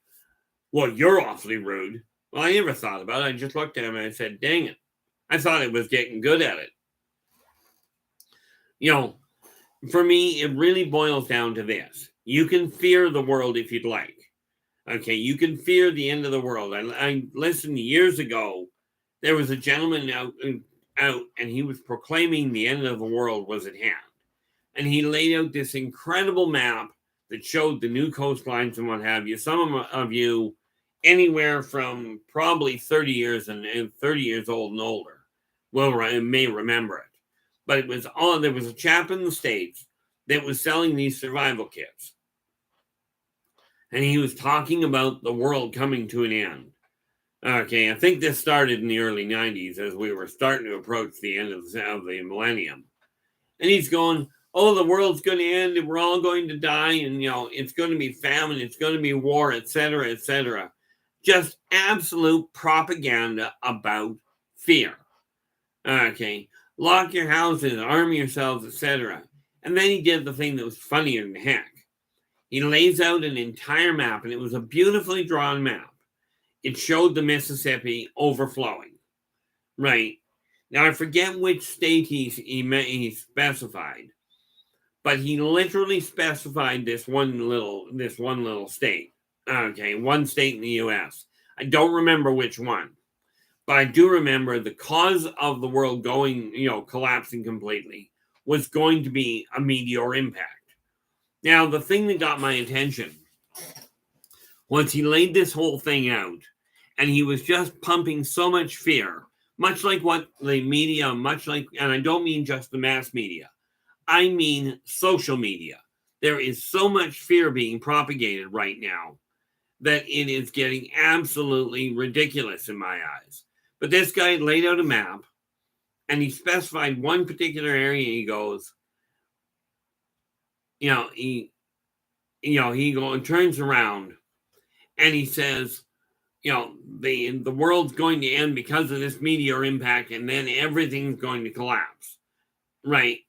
"Well, you're awfully rude." Well, I never thought about it. I just looked at him and I said, "Dang it. I thought I was getting good at it." For me, it really boils down to this. You can fear the world if you'd like. Okay, you can fear the end of the world. I listened years ago. There was a gentleman out, and he was proclaiming the end of the world was at hand. And he laid out this incredible map that showed the new coastlines and what have you. Some of you, anywhere from probably 30 years old and older, may remember it. But there was a chap in the States that was selling these survival kits. And he was talking about the world coming to an end. Okay, I think this started in the early 90s as we were starting to approach the end of the millennium. And he's going, "Oh, the world's going to end and we're all going to die. And, it's going to be famine. It's going to be war, etc., etc." Just absolute propaganda about fear. Okay, lock your houses, arm yourselves, etc. And then he did the thing that was funnier than heck. He lays out an entire map, and it was a beautifully drawn map. It showed the Mississippi overflowing. Right. Now, I forget which state he specified, but he literally specified this one little state. Okay, one state in the U.S. I don't remember which one, but I do remember the cause of the world going, collapsing completely was going to be a meteor impact. Now, the thing that got my attention was he laid this whole thing out, and he was just pumping so much fear, much like what the media, and I don't mean just the mass media, I mean social media. There is so much fear being propagated right now that it is getting absolutely ridiculous in my eyes. But this guy laid out a map, and he specified one particular area, and he goes, he turns around, and he says, the world's going to end because of this meteor impact, and then everything's going to collapse. Right.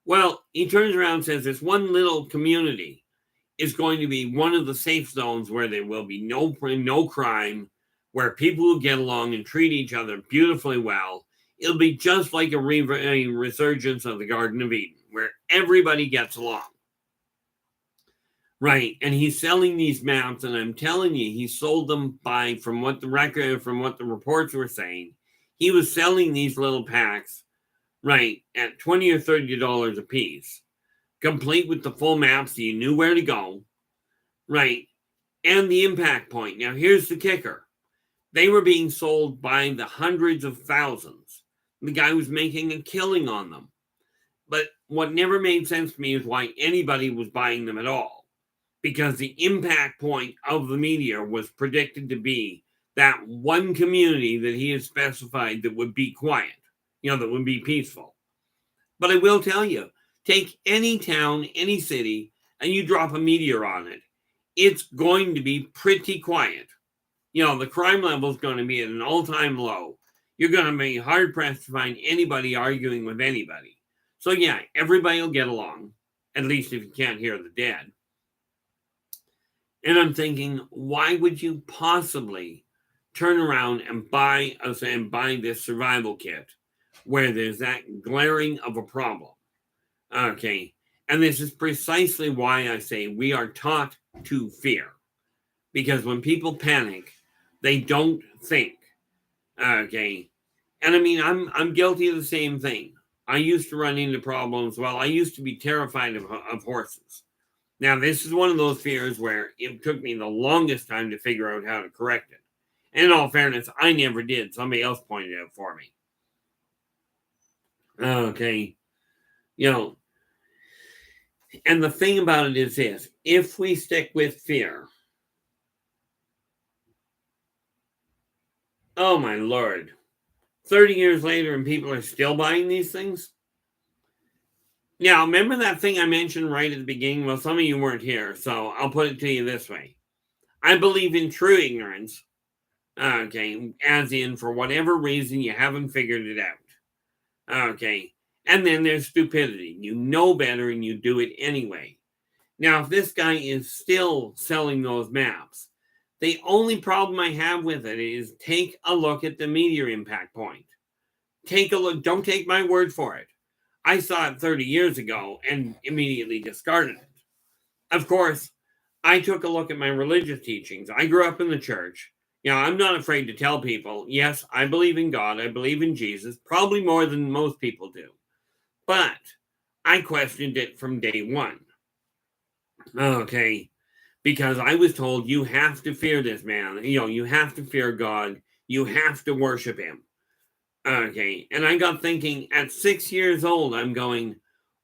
Well, he turns around and says this one little community is going to be one of the safe zones where there will be no crime, where people will get along and treat each other beautifully well. It'll be just like a resurgence of the Garden of Eden, where everybody gets along. Right, and he's selling these maps, and I'm telling you, he sold them from what the reports were saying, he was selling these little packs, right, at $20 or $30 a piece, complete with the full map, so you knew where to go, right, and the impact point. Now, here's the kicker: they were being sold by the hundreds of thousands. The guy was making a killing on them, but what never made sense to me is why anybody was buying them at all. Because the impact point of the meteor was predicted to be that one community that he had specified that would be quiet, that would be peaceful. But I will tell you, take any town, any city, and you drop a meteor on it, it's going to be pretty quiet. The crime level is going to be at an all-time low. You're going to be hard-pressed to find anybody arguing with anybody. So yeah, everybody will get along, at least if you can't hear the dead. And I'm thinking, why would you possibly turn around and buy this survival kit where there's that glaring of a problem? Okay. And this is precisely why I say we are taught to fear. Because when people panic, they don't think. Okay. And I mean, I'm guilty of the same thing. I used to run into problems. Well, I used to be terrified of horses. Now, this is one of those fears where it took me the longest time to figure out how to correct it. And in all fairness, I never did. Somebody else pointed it out for me. Okay. And the thing about it is this: if we stick with fear, oh my Lord, 30 years later and people are still buying these things? Now, remember that thing I mentioned right at the beginning? Well, some of you weren't here, so I'll put it to you this way. I believe in true ignorance, okay, as in for whatever reason you haven't figured it out, okay, and then there's stupidity. You know better and you do it anyway. Now, if this guy is still selling those maps, the only problem I have with it is take a look at the meteor impact point. Take a look. Don't take my word for it. I saw it 30 years ago and immediately discarded it. Of course, I took a look at my religious teachings. I grew up in the church. I'm not afraid to tell people, yes, I believe in God. I believe in Jesus, probably more than most people do. But I questioned it from day one. Okay. Because I was told you have to fear this man. You have to fear God. You have to worship him. Okay. And I got thinking at 6 years old, I'm going,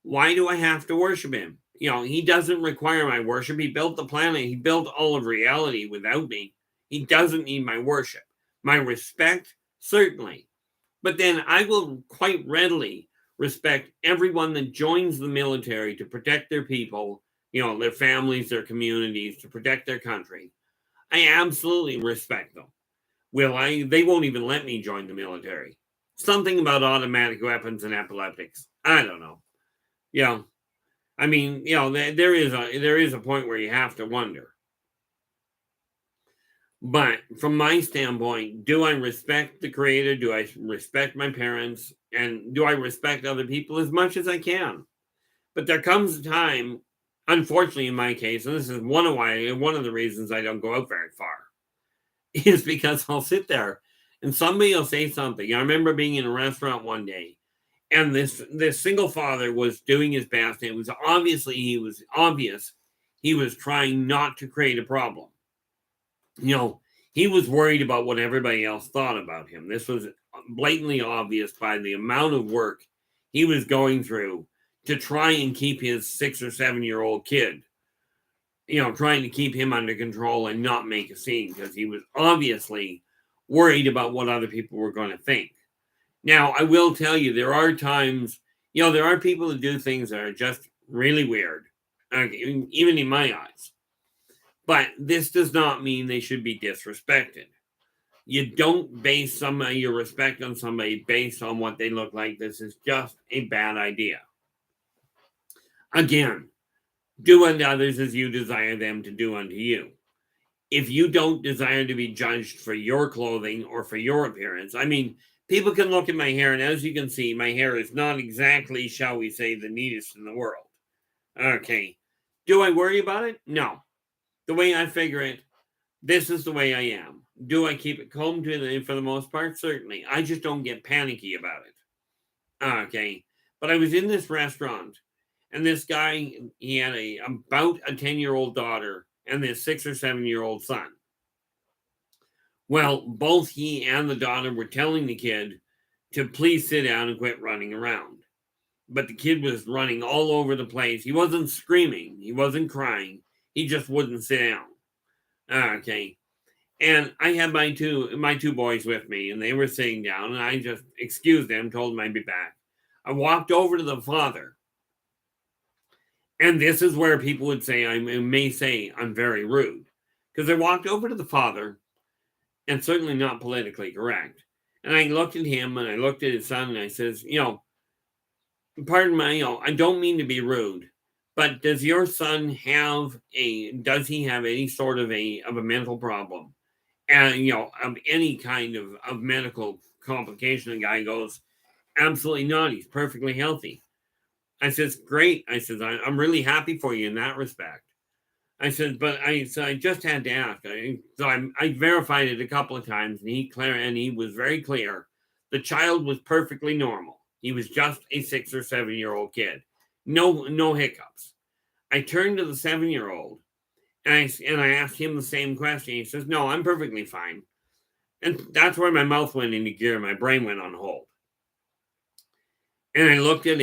why do I have to worship him? He doesn't require my worship. He built the planet. He built all of reality without me. He doesn't need my worship. My respect, certainly. But then I will quite readily respect everyone that joins the military to protect their people, their families, their communities, to protect their country. I absolutely respect them. They won't even let me join the military. Something about automatic weapons and epileptics. I don't know. I mean, there is a point where you have to wonder. But from my standpoint, do I respect the creator? Do I respect my parents? And do I respect other people as much as I can? But there comes a time, unfortunately in my case, and this is one of the reasons I don't go out very far, is because I'll sit there and somebody will say something. I remember being in a restaurant one day, and this single father was doing his best. And it was obvious he was trying not to create a problem. He was worried about what everybody else thought about him. This was blatantly obvious by the amount of work he was going through to try and keep his 6 or 7-year-old kid, trying to keep him under control and not make a scene, because he was obviously worried about what other people were going to think. Now, I will tell you, there are times, there are people that do things that are just really weird, even in my eyes. But this does not mean they should be disrespected. You don't base your respect on somebody based on what they look like. This is just a bad idea. Again, do unto others as you desire them to do unto you. If you don't desire to be judged for your clothing or for your appearance, I mean, people can look at my hair, and as you can see, my hair is not exactly, shall we say, the neatest in the world. Okay. Do I worry about it? No. The way I figure it, this is the way I am. Do I keep it combed for the most part? Certainly. I just don't get panicky about it. Okay. But I was in this restaurant, and this guy, he had about a 10-year-old daughter and this 6 or 7-year-old son. Well, both he and the daughter were telling the kid to please sit down and quit running around. But the kid was running all over the place. He wasn't screaming. He wasn't crying. He just wouldn't sit down. Okay. And I had my two boys with me, and they were sitting down, and I just excused them, told them I'd be back. I walked over to the father. And this is where people would say, I may say I'm very rude. Because I walked over to the father, and certainly not politically correct. And I looked at him, and I looked at his son, and I says, pardon my, I don't mean to be rude, but does your son does he have any sort of a mental problem? And, of any kind of medical complication? The guy goes, absolutely not. He's perfectly healthy. I says, great. I says, I'm really happy for you in that respect. I said, but I just had to ask. I verified it a couple of times, and he was very clear. The child was perfectly normal. He was just a 6 or 7-year-old kid. No hiccups. I turned to the 7-year-old, and I asked him the same question. He says, no, I'm perfectly fine. And that's where my mouth went into gear. My brain went on hold. And I looked at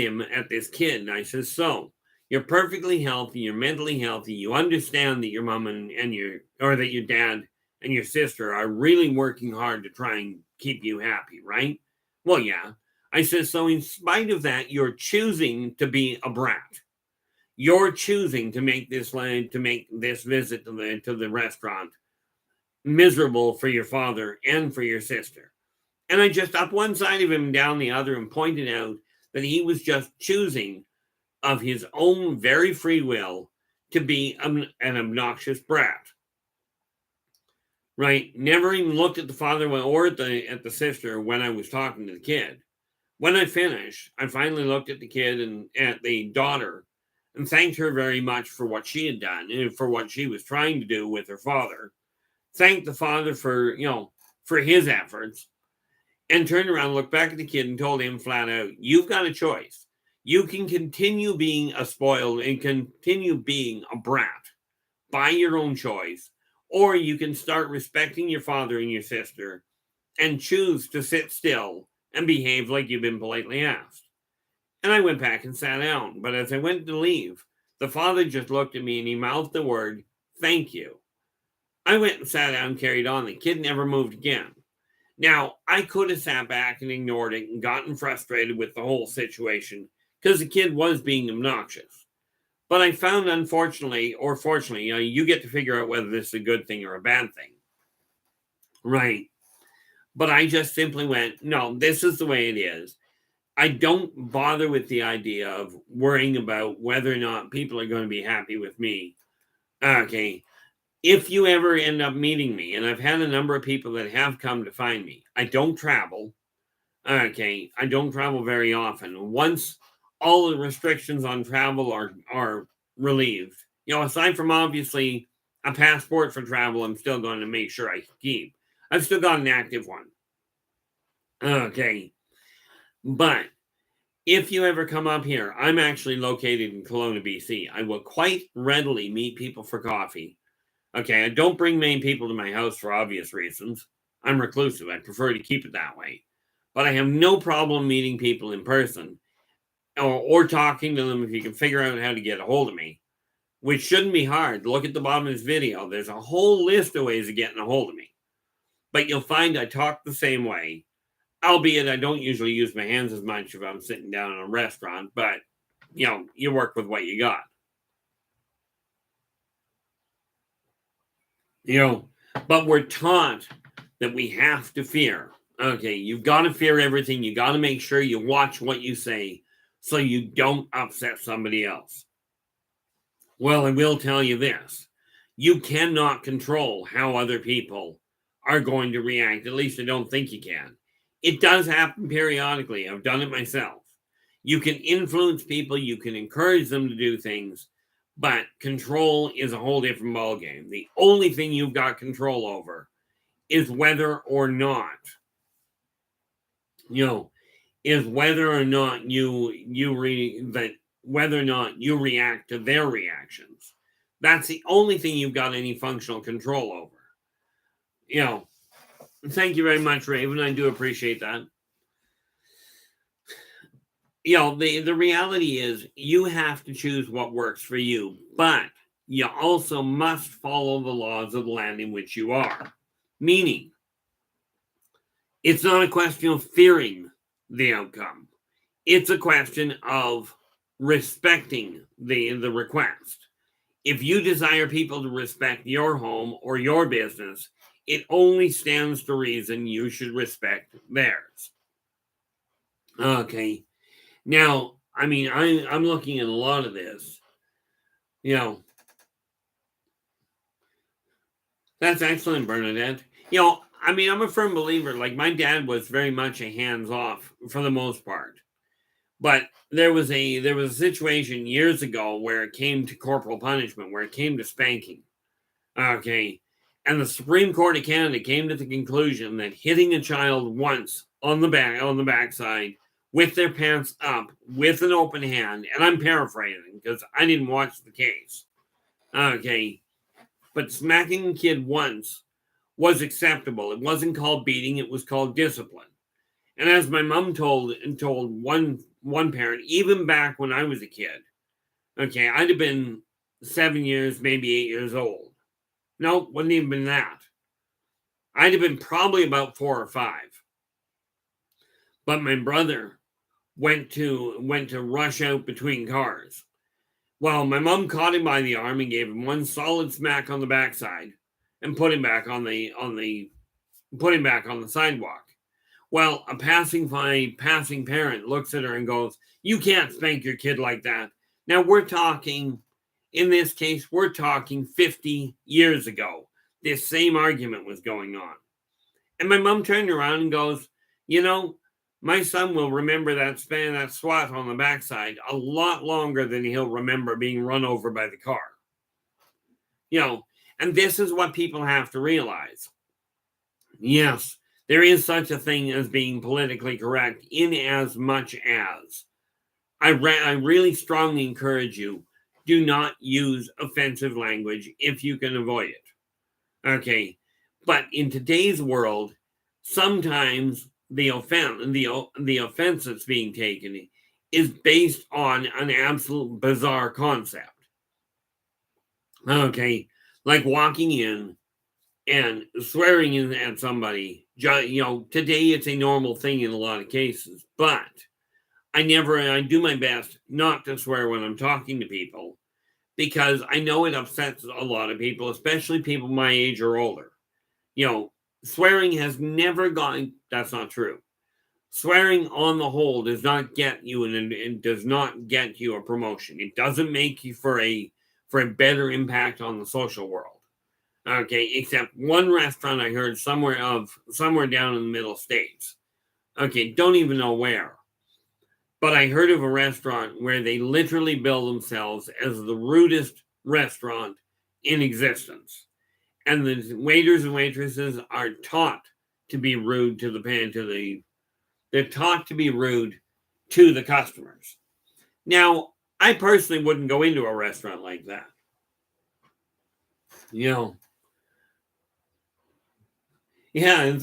this kid, and I said, so you're perfectly healthy, you're mentally healthy, you understand that your mom that your dad and your sister are really working hard to try and keep you happy, right? Well, yeah. I said, so in spite of that, you're choosing to be a brat. You're choosing to make this visit to the restaurant miserable for your father and for your sister. And I just up one side of him, down the other, and pointed out that he was just choosing of his own very free will to be an obnoxious brat. Right? Never even looked at the father or at the sister when I was talking to the kid. When I finished, I finally looked at the kid and at the daughter and thanked her very much for what she had done and for what she was trying to do with her father. Thanked the father for his efforts, and turned around, looked back at the kid, and told him flat out, you've got a choice. You can continue being a spoiled and continue being a brat by your own choice, or you can start respecting your father and your sister and choose to sit still and behave like you've been politely asked. And I went back and sat down. But as I went to leave, the father just looked at me and he mouthed the word, thank you. I went and sat down and carried on. The kid never moved again. Now, I could have sat back and ignored it and gotten frustrated with the whole situation because the kid was being obnoxious. But I found, unfortunately, or fortunately, you get to figure out whether this is a good thing or a bad thing. Right. But I just simply went, no, this is the way it is. I don't bother with the idea of worrying about whether or not people are going to be happy with me. Okay. If you ever end up meeting me, and I've had a number of people that have come to find me, I don't travel. Okay. I don't travel very often. Once all the restrictions on travel are relieved, aside from obviously a passport for travel, I'm still going to make sure I keep. I've still got an active one. Okay. But if you ever come up here, I'm actually located in Kelowna, BC. I will quite readily meet people for coffee. Okay, I don't bring many people to my house for obvious reasons. I'm reclusive. I prefer to keep it that way. But I have no problem meeting people in person or talking to them if you can figure out how to get a hold of me, which shouldn't be hard. Look at the bottom of this video. There's a whole list of ways of getting a hold of me. But you'll find I talk the same way, albeit I don't usually use my hands as much if I'm sitting down in a restaurant, but, you work with what you got. But we're taught that we have to fear. Okay, you've got to fear everything. You got to make sure you watch what you say so you don't upset somebody else. Well, I will tell you this. You cannot control how other people are going to react. At least I don't think you can. It does happen periodically. I've done it myself. You can influence people, you can encourage them to do things, but control is a whole different ballgame. The only thing you've got control over is whether or not, you know, is whether or not whether or not you react to their reactions. That's the only thing you've got any functional control over. You know, thank you very much, Raven. I do appreciate that. You know, the reality is you have to choose what works for you, but you also must follow the laws of the land in which you are. Meaning, it's not a question of fearing the outcome. It's a question of respecting the request. If you desire people to respect your home or your business, it only stands to reason you should respect theirs. Okay. Now, I mean, I'm looking at a lot of this. You know, that's excellent, Bernadette. You know, I mean, I'm a firm believer. Like, my dad was very much a hands off for the most part. But there was a situation years ago where it came to corporal punishment, where it came to spanking. Okay. And the Supreme Court of Canada came to the conclusion that hitting a child once on the backside with their pants up with an open hand, and I'm paraphrasing because I didn't watch the case. Okay. But smacking a kid once was acceptable. It wasn't called beating, it was called discipline. And as my mom told one parent, even back when I was a kid, okay, I'd have been 7 years, maybe 8 years old. No, wouldn't even been that. I'd have been probably about 4 or 5. But my brother went to rush out between cars. Well, my mom caught him by the arm and gave him one solid smack on the backside and put him back on the sidewalk. Well, a passing parent looks at her and goes, "You can't spank your kid like that." Now we're talking, in this case, we're talking 50 years ago. This same argument was going on. And my mom turned around and goes, "You know, my son will remember that swat on the backside a lot longer than he'll remember being run over by the car." You know, and this is what people have to realize. Yes, there is such a thing as being politically correct, in as much as I really strongly encourage you, do not use offensive language if you can avoid it. Okay, but in today's world, sometimes the offense that's being taken is based on an absolute bizarre concept. Okay, like walking in and swearing at somebody. You know, today it's a normal thing in a lot of cases, but I do my best not to swear when I'm talking to people because I know it upsets a lot of people, especially people my age or older. You know, swearing has never gone, that's not true. Swearing on the whole does not get you and does not get you a promotion. It doesn't make you for a better impact on the social world. Okay, except one restaurant I heard somewhere down in the middle states. Okay, don't even know where. But I heard of a restaurant where they literally bill themselves as the rudest restaurant in existence. And the waiters and waitresses are taught to be rude they're taught to be rude to the customers. Now, I personally wouldn't go into a restaurant like that. You know. Yeah, and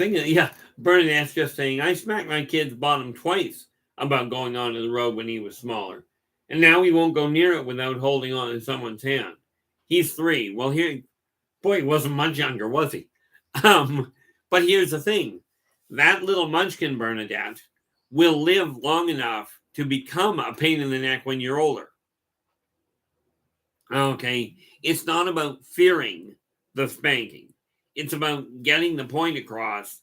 Bernadette's just saying, I smacked my kid's bottom twice about going onto the road when he was smaller. And now he won't go near it without holding on to someone's hand. He's 3. Well, he wasn't much younger, was he? But here's the thing. That little munchkin, Bernadette, will live long enough to become a pain in the neck when you're older. Okay? It's not about fearing the spanking. It's about getting the point across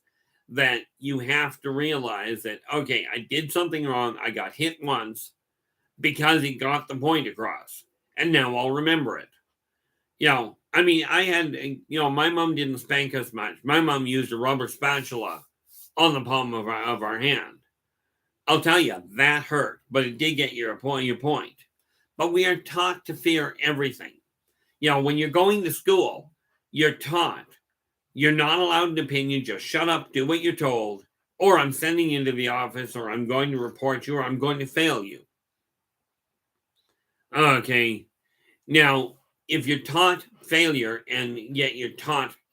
that you have to realize that, okay, I did something wrong. I got hit once because he got the point across. and now I'll remember it. I mean, I had, my mom didn't spank us much. My mom used a rubber spatula on the palm of our hand. I'll tell you, that hurt, but it did get your point. But we are taught to fear everything. When you're going to school, you're taught you're not allowed an opinion, just shut up, do what you're told, or I'm sending you to the office, or I'm going to report you, or I'm going to fail you. Okay. Now, if you're taught failure and yet you're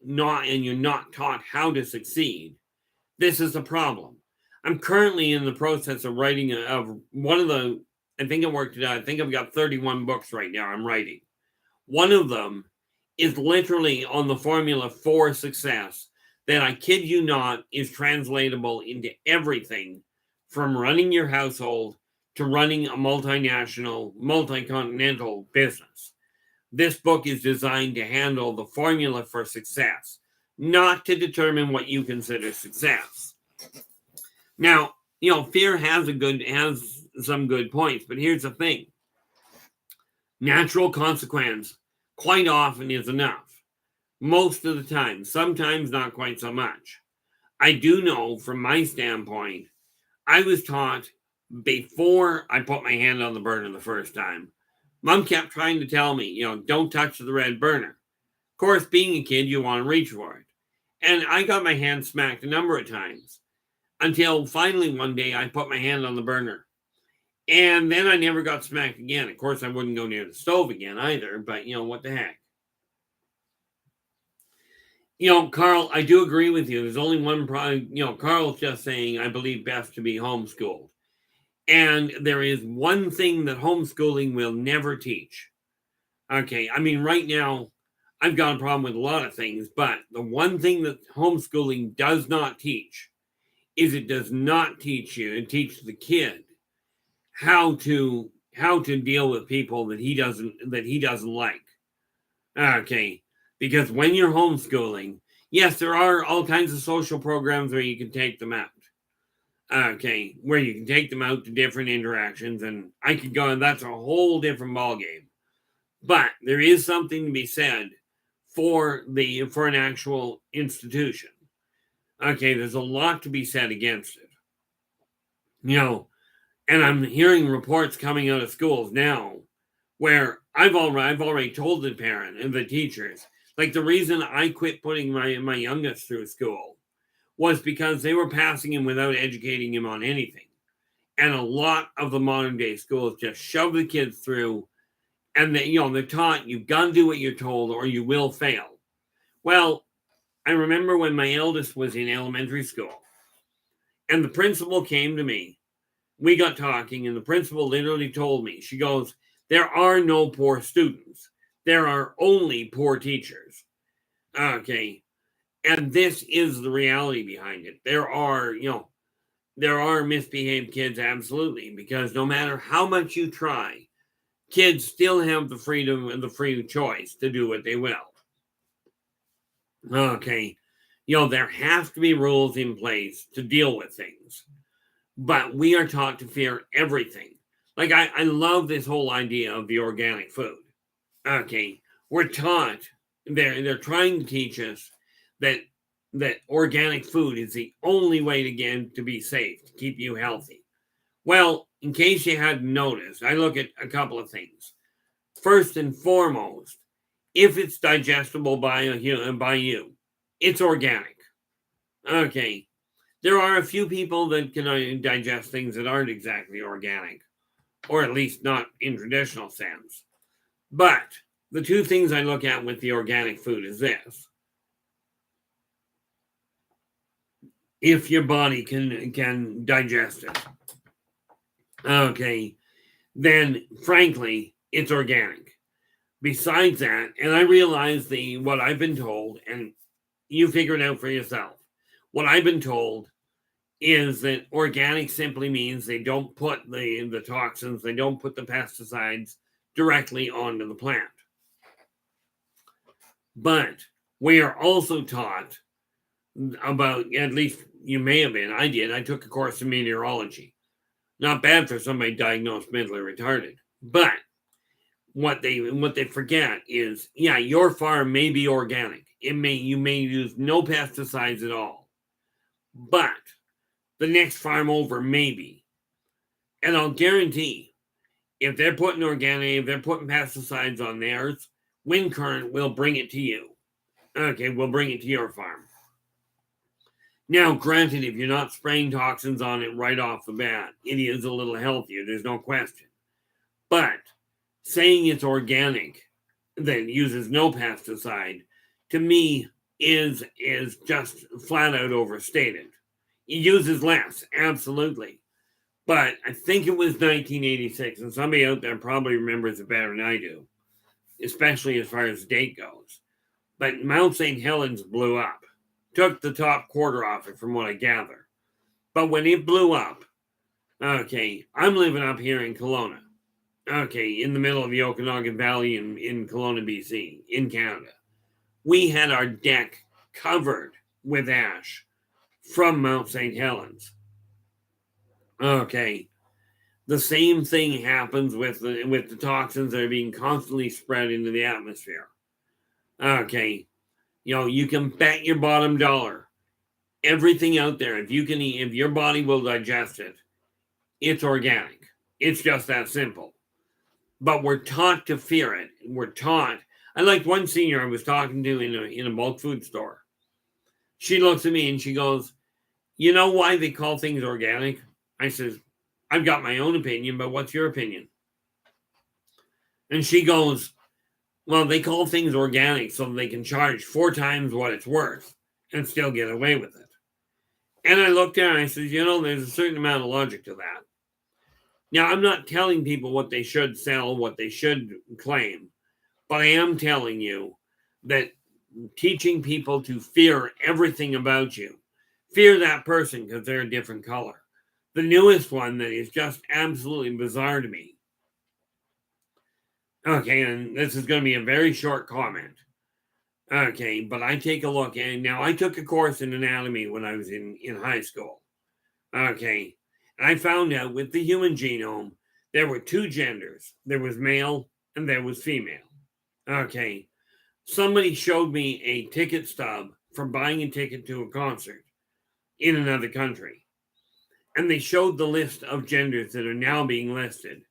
not taught how to succeed, this is a problem. I'm currently in the process of writing one of the, I think I've got 31 books right now I'm writing. One of them is literally on the formula for success that, I kid you not, is translatable into everything from running your household to running a multinational, multi-continental business. This book is designed to handle the formula for success, not to determine what you consider success. Now, fear has some good points, but here's the thing. Natural consequence quite often is enough. Most of the time, sometimes not quite so much. I do know from my standpoint, I was taught before I put my hand on the burner the first time. Mom kept trying to tell me, don't touch the red burner. Of course, being a kid, you want to reach for it. And I got my hand smacked a number of times until finally one day I put my hand on the burner. And then I never got smacked again. Of course, I wouldn't go near the stove again either, but what the heck. Carl, I do agree with you. There's only one problem. Carl's just saying, I believe best to be homeschooled. And there is one thing that homeschooling will never teach. Okay, I mean, right now, I've got a problem with a lot of things, but the one thing that homeschooling does not teach is it does not teach the kid how to deal with people that he doesn't like. Okay, because when you're homeschooling, yes, there are all kinds of social programs where you can take them out. Okay, where you can take them out to different interactions, and I could go, and that's a whole different ballgame. But there is something to be said for an actual institution. Okay, there's a lot to be said against it. And I'm hearing reports coming out of schools now where I've already told the parent and the teachers, like, the reason I quit putting my youngest through school was because they were passing him without educating him on anything. And a lot of the modern day schools just shove the kids through, and they're taught you've got to do what you're told or you will fail. Well, I remember when my eldest was in elementary school and the principal came to me. We got talking and the principal literally told me, she goes, there are no poor students. There are only poor teachers. Okay. And this is the reality behind it. There are misbehaved kids, absolutely, because no matter how much you try, kids still have the freedom and the free choice to do what they will. Okay. There have to be rules in place to deal with things. But we are taught to fear everything. Like, I love this whole idea of the organic food. Okay. We're taught, they're trying to teach us that organic food is the only way to be safe, to keep you healthy. Well, in case you hadn't noticed, I look at a couple of things. First and foremost, if it's digestible by you, it's organic. Okay. There are a few people that can digest things that aren't exactly organic, or at least not in traditional sense. But the two things I look at with the organic food is this. If your body can digest it, okay, then frankly, it's organic. Besides that, and I realize what I've been told, and you figure it out for yourself. What I've been told is that organic simply means they don't put the toxins, they don't put the pesticides directly onto the plant. But we are also taught about, at least you may have been, I did, I took a course in meteorology. Not bad for somebody diagnosed mentally retarded. But what they forget is, yeah, your farm may be organic. You may use no pesticides at all, but the next farm over maybe. And I'll guarantee, if they're putting pesticides on theirs, wind current will bring it to you. Okay, we'll bring it to your farm. Now, granted, if you're not spraying toxins on it right off the bat, it is a little healthier. There's no question. But saying it's organic that uses no pesticide, to me, is just flat out overstated. It uses less, absolutely. But I think it was 1986, and somebody out there probably remembers it better than I do, especially as far as date goes. But Mount St. Helens blew up. Took the top quarter off it, from what I gather. But when it blew up, okay, I'm living up here in Kelowna. Okay, in the middle of the Okanagan Valley in Kelowna, BC, in Canada. We had our deck covered with ash from Mount St. Helens. Okay, the same thing happens with the toxins that are being constantly spread into the atmosphere. Okay, you can bet your bottom dollar, everything out there, if your body will digest it, it's organic. It's just that simple. But we're taught to fear it. We're taught. I liked one senior I was talking to in a bulk food store. She looks at me and she goes, "You know why they call things organic?" I says, "I've got my own opinion, but what's your opinion?" And she goes, "Well, they call things organic so they can charge 4 times what it's worth and still get away with it." And I looked at her and I said, there's a certain amount of logic to that. Now, I'm not telling people what they should sell, what they should claim, but I am telling you that teaching people to fear everything about you, fear that person because they're a different color. The newest one that is just absolutely bizarre to me. Okay, and this is going to be a very short comment. Okay, but I take a look, and now I took a course in anatomy when I was in high school. Okay, and I found out with the human genome, there were 2 genders. There was male and there was female. Okay, somebody showed me a ticket stub for buying a ticket to a concert in another country. And they showed the list of genders that are now being listed.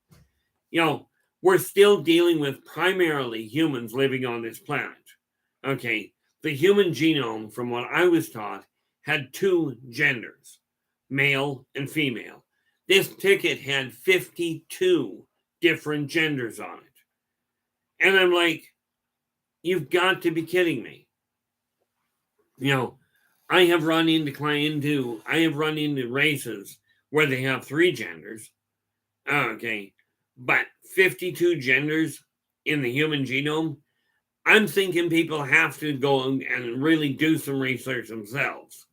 We're still dealing with primarily humans living on this planet. Okay, the human genome, from what I was taught, had 2 genders, male and female. This ticket had 52 different genders on it. And I'm like, you've got to be kidding me. I have run into races where they have 3 genders. Okay, but 52 genders in the human genome. I'm thinking people have to go and really do some research themselves,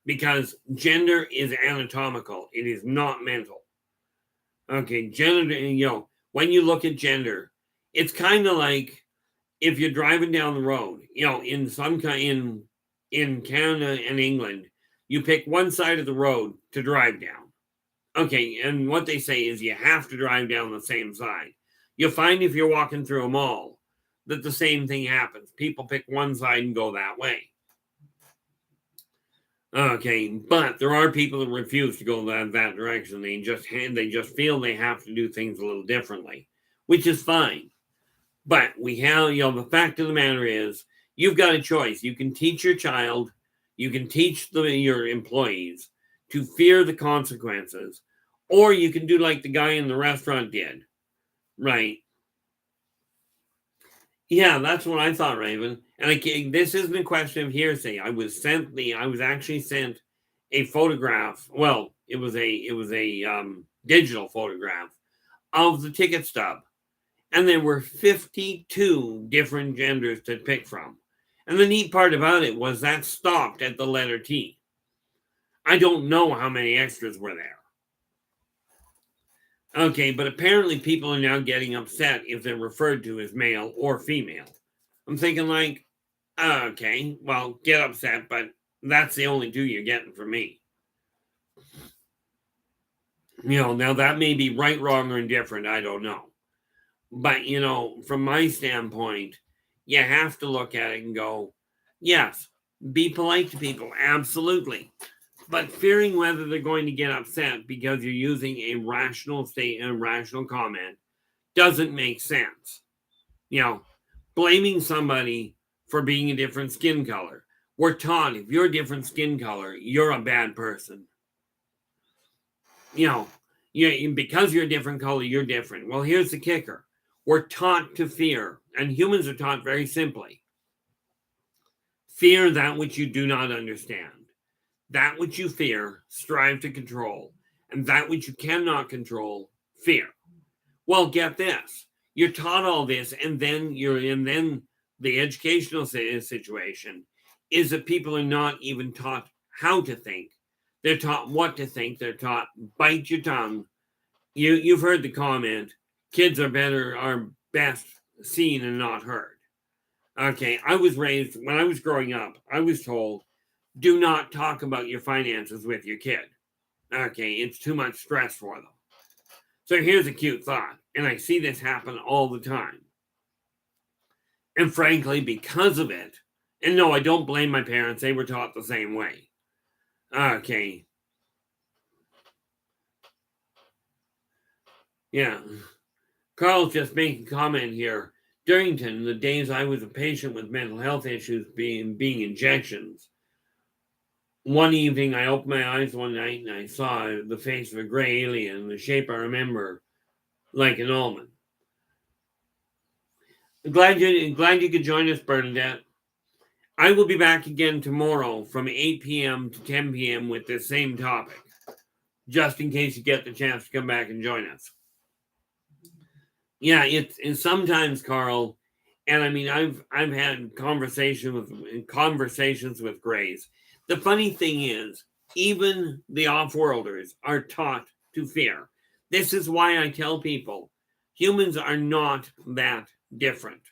because gender is anatomical. It is not mental. Okay, gender, when you look at gender, it's kind of like if you're driving down the road, in Canada and England, you pick one side of the road to drive down. Okay, and what they say is you have to drive down the same side. You'll find if you're walking through a mall that the same thing happens. People pick one side and go that way. Okay, but there are people that refuse to go that direction. They just feel they have to do things a little differently, which is fine. But we have, the fact of the matter is, you've got a choice. You can teach your child, you can teach your employees to fear the consequences, or you can do like the guy in the restaurant did, right? Yeah, that's what I thought, Raven. And this isn't a question of hearsay. I was actually sent a photograph. Well, it was a digital photograph of the ticket stub, and there were 52 different genders to pick from. And the neat part about it was that stopped at the letter T. I don't know how many extras were there. Okay, but apparently people are now getting upset if they're referred to as male or female. I'm thinking like, okay, well, get upset, but that's the only 2 you're getting from me. Now that may be right, wrong, or indifferent. I don't know. But, from my standpoint, you have to look at it and go, yes, be polite to people, absolutely. But fearing whether they're going to get upset because you're using a rational comment doesn't make sense. Blaming somebody for being a different skin color. We're taught if you're a different skin color, you're a bad person. Because you're a different color, you're different. Well, here's the kicker. We're taught to fear, and humans are taught very simply. Fear that which you do not understand. That which you fear, strive to control. And that which you cannot control, fear. Well, get this. You're taught all this, and then the educational situation is that people are not even taught how to think. They're taught what to think. They're taught bite your tongue. You've heard the comment, kids are best seen and not heard. Okay, I was raised, when I was growing up, I was told, do not talk about your finances with your kid. Okay, it's too much stress for them. So here's a cute thought, and I see this happen all the time. And frankly, because of it, and no, I don't blame my parents, they were taught the same way. Okay. Yeah. Carl's just making a comment here. Durrington, the days I was a patient with mental health issues being injections. One evening, I opened my eyes one night and I saw the face of a gray alien, the shape I remember, like an almond. Glad you could join us, Bernadette. I will be back again tomorrow from 8 p.m. to 10 p.m. with the same topic, just in case you get the chance to come back and join us. Yeah, it's sometimes, Carl, and I mean I've had conversations with grays. The funny thing is, even the off-worlders are taught to fear. This is why I tell people humans are not that different.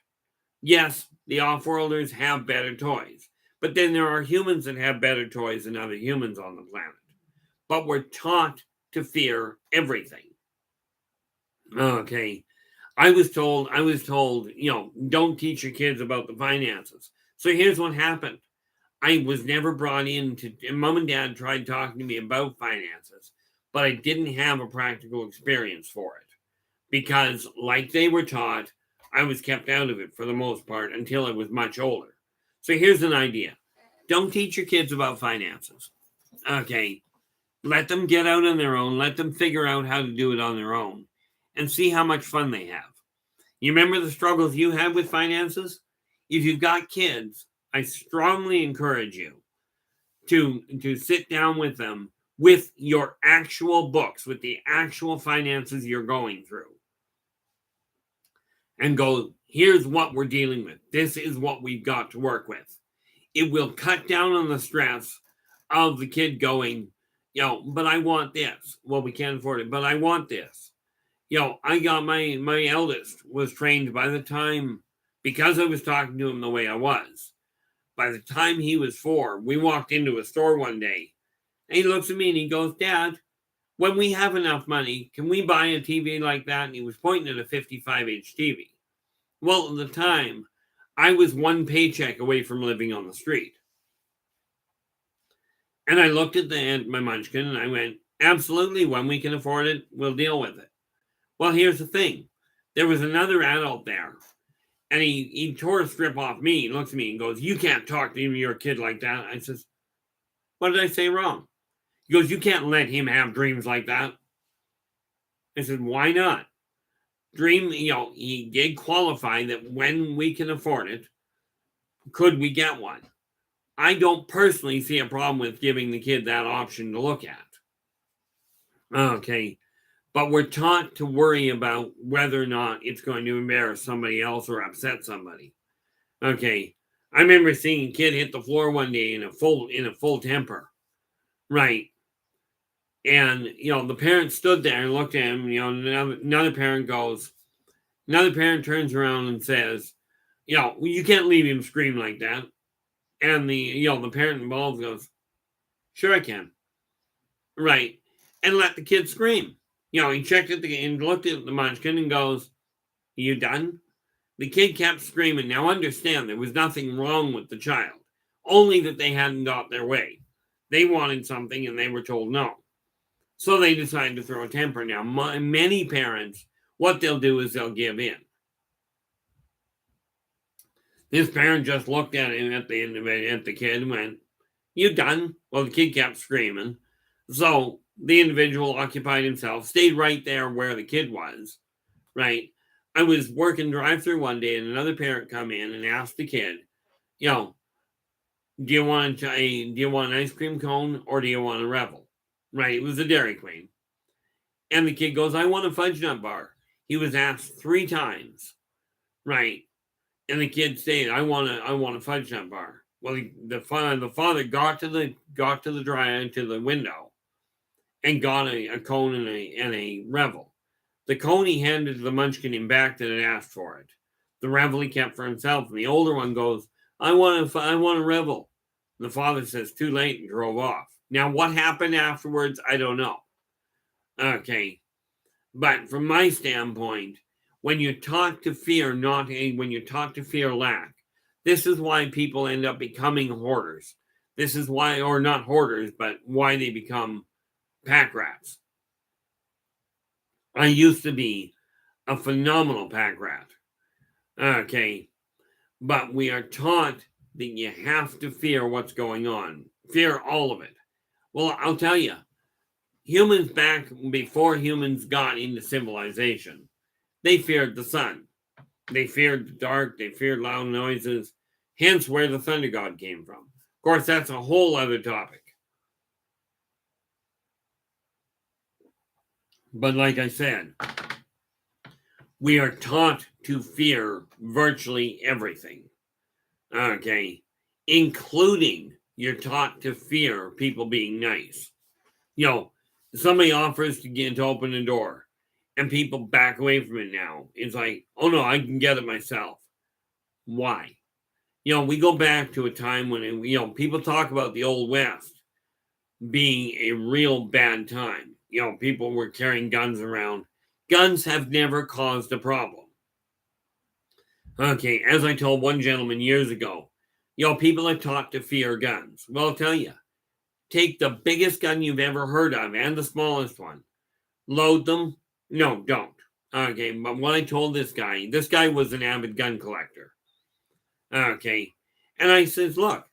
Yes, the off-worlders have better toys, but then there are humans that have better toys than other humans on the planet. But we're taught to fear everything. Okay. I was told, don't teach your kids about the finances. So here's what happened. I was never brought in and mom and dad tried talking to me about finances, but I didn't have a practical experience for it because, like they were taught, I was kept out of it for the most part until I was much older. So here's an idea. Don't teach your kids about finances. Okay. Let them get out on their own. Let them figure out how to do it on their own and see how much fun they have. You remember the struggles you had with finances? If you've got kids, I strongly encourage you to sit down with them with your actual books, with the actual finances you're going through, and go, here's what we're dealing with. This is what we've got to work with. It will cut down on the stress of the kid going, but I want this. Well, we can't afford it, but I want this. I got my eldest was trained by the time, because I was talking to him the way I was, by the time he was 4, we walked into a store one day and he looks at me and he goes, Dad, when we have enough money, can we buy a TV like that? And he was pointing at a 55-inch TV. Well, at the time, I was one paycheck away from living on the street. And I looked at my munchkin and I went, absolutely, when we can afford it, we'll deal with it. Well, here's the thing. There was another adult there, and he tore a strip off me. He looks at me and goes, you can't talk to your kid like that. I says, what did I say wrong? He goes, you can't let him have dreams like that. I said, why not? He did qualify that when we can afford it, could we get one? I don't personally see a problem with giving the kid that option to look at. Okay. But we're taught to worry about whether or not it's going to embarrass somebody else or upset somebody. Okay. I remember seeing a kid hit the floor one day in a full temper. Right. And, the parent stood there and looked at him. Another parent turns around and says, you can't leave him scream like that. And the parent involved goes, sure I can. Right. And let the kid scream. He checked at and looked at the munchkin and goes, You done? The kid kept screaming. Now understand, there was nothing wrong with the child, only that they hadn't got their way. They wanted something and they were told no. So they decided to throw a temper. Now, many parents, what they'll do is they'll give in. This parent just looked at him at the kid and went, "You done?" Well, the kid kept screaming. So the individual occupied himself, stayed right there where the kid was, right? I was working drive-through one day and another parent come in and asked the kid, you know, do you want an ice cream cone or do you want a Revel? Right, it was a Dairy Queen. And the kid goes, "I want a fudge nut bar." He was asked 3 times, right? And the kid said, I want a fudge nut bar." Well, the father got to the window and got a cone and a Revel. The cone he handed to the munchkin in back that had asked for it. The Revel he kept for himself. And the older one goes, I want a Revel." The father says, "Too late," and drove off. Now, what happened afterwards, I don't know. Okay. But from my standpoint, when you're taught to fear when you're taught to fear lack, this is why people end up becoming hoarders. This is why, or not hoarders, but why they become pack rats. I used to be a phenomenal pack rat. Okay. But we are taught that you have to fear what's going on. Fear all of it. Well, I'll tell you, humans back before humans got into civilization, they feared the sun. They feared the dark. They feared loud noises. Hence where the thunder god came from. Of course, that's a whole other topic. But like I said, we are taught to fear virtually everything. Okay. Including you're taught to fear people being nice. Somebody offers to open the door and people back away from it now. It's like, oh no, I can get it myself. Why? We go back to a time when, people talk about the Old West being a real bad time. People were carrying guns around. Guns have never caused a problem. Okay, as I told one gentleman years ago, people are taught to fear guns. Well, I'll tell you, take the biggest gun you've ever heard of and the smallest one. Load them. No, don't. Okay, but what I told this guy was an avid gun collector. Okay, and I says, look,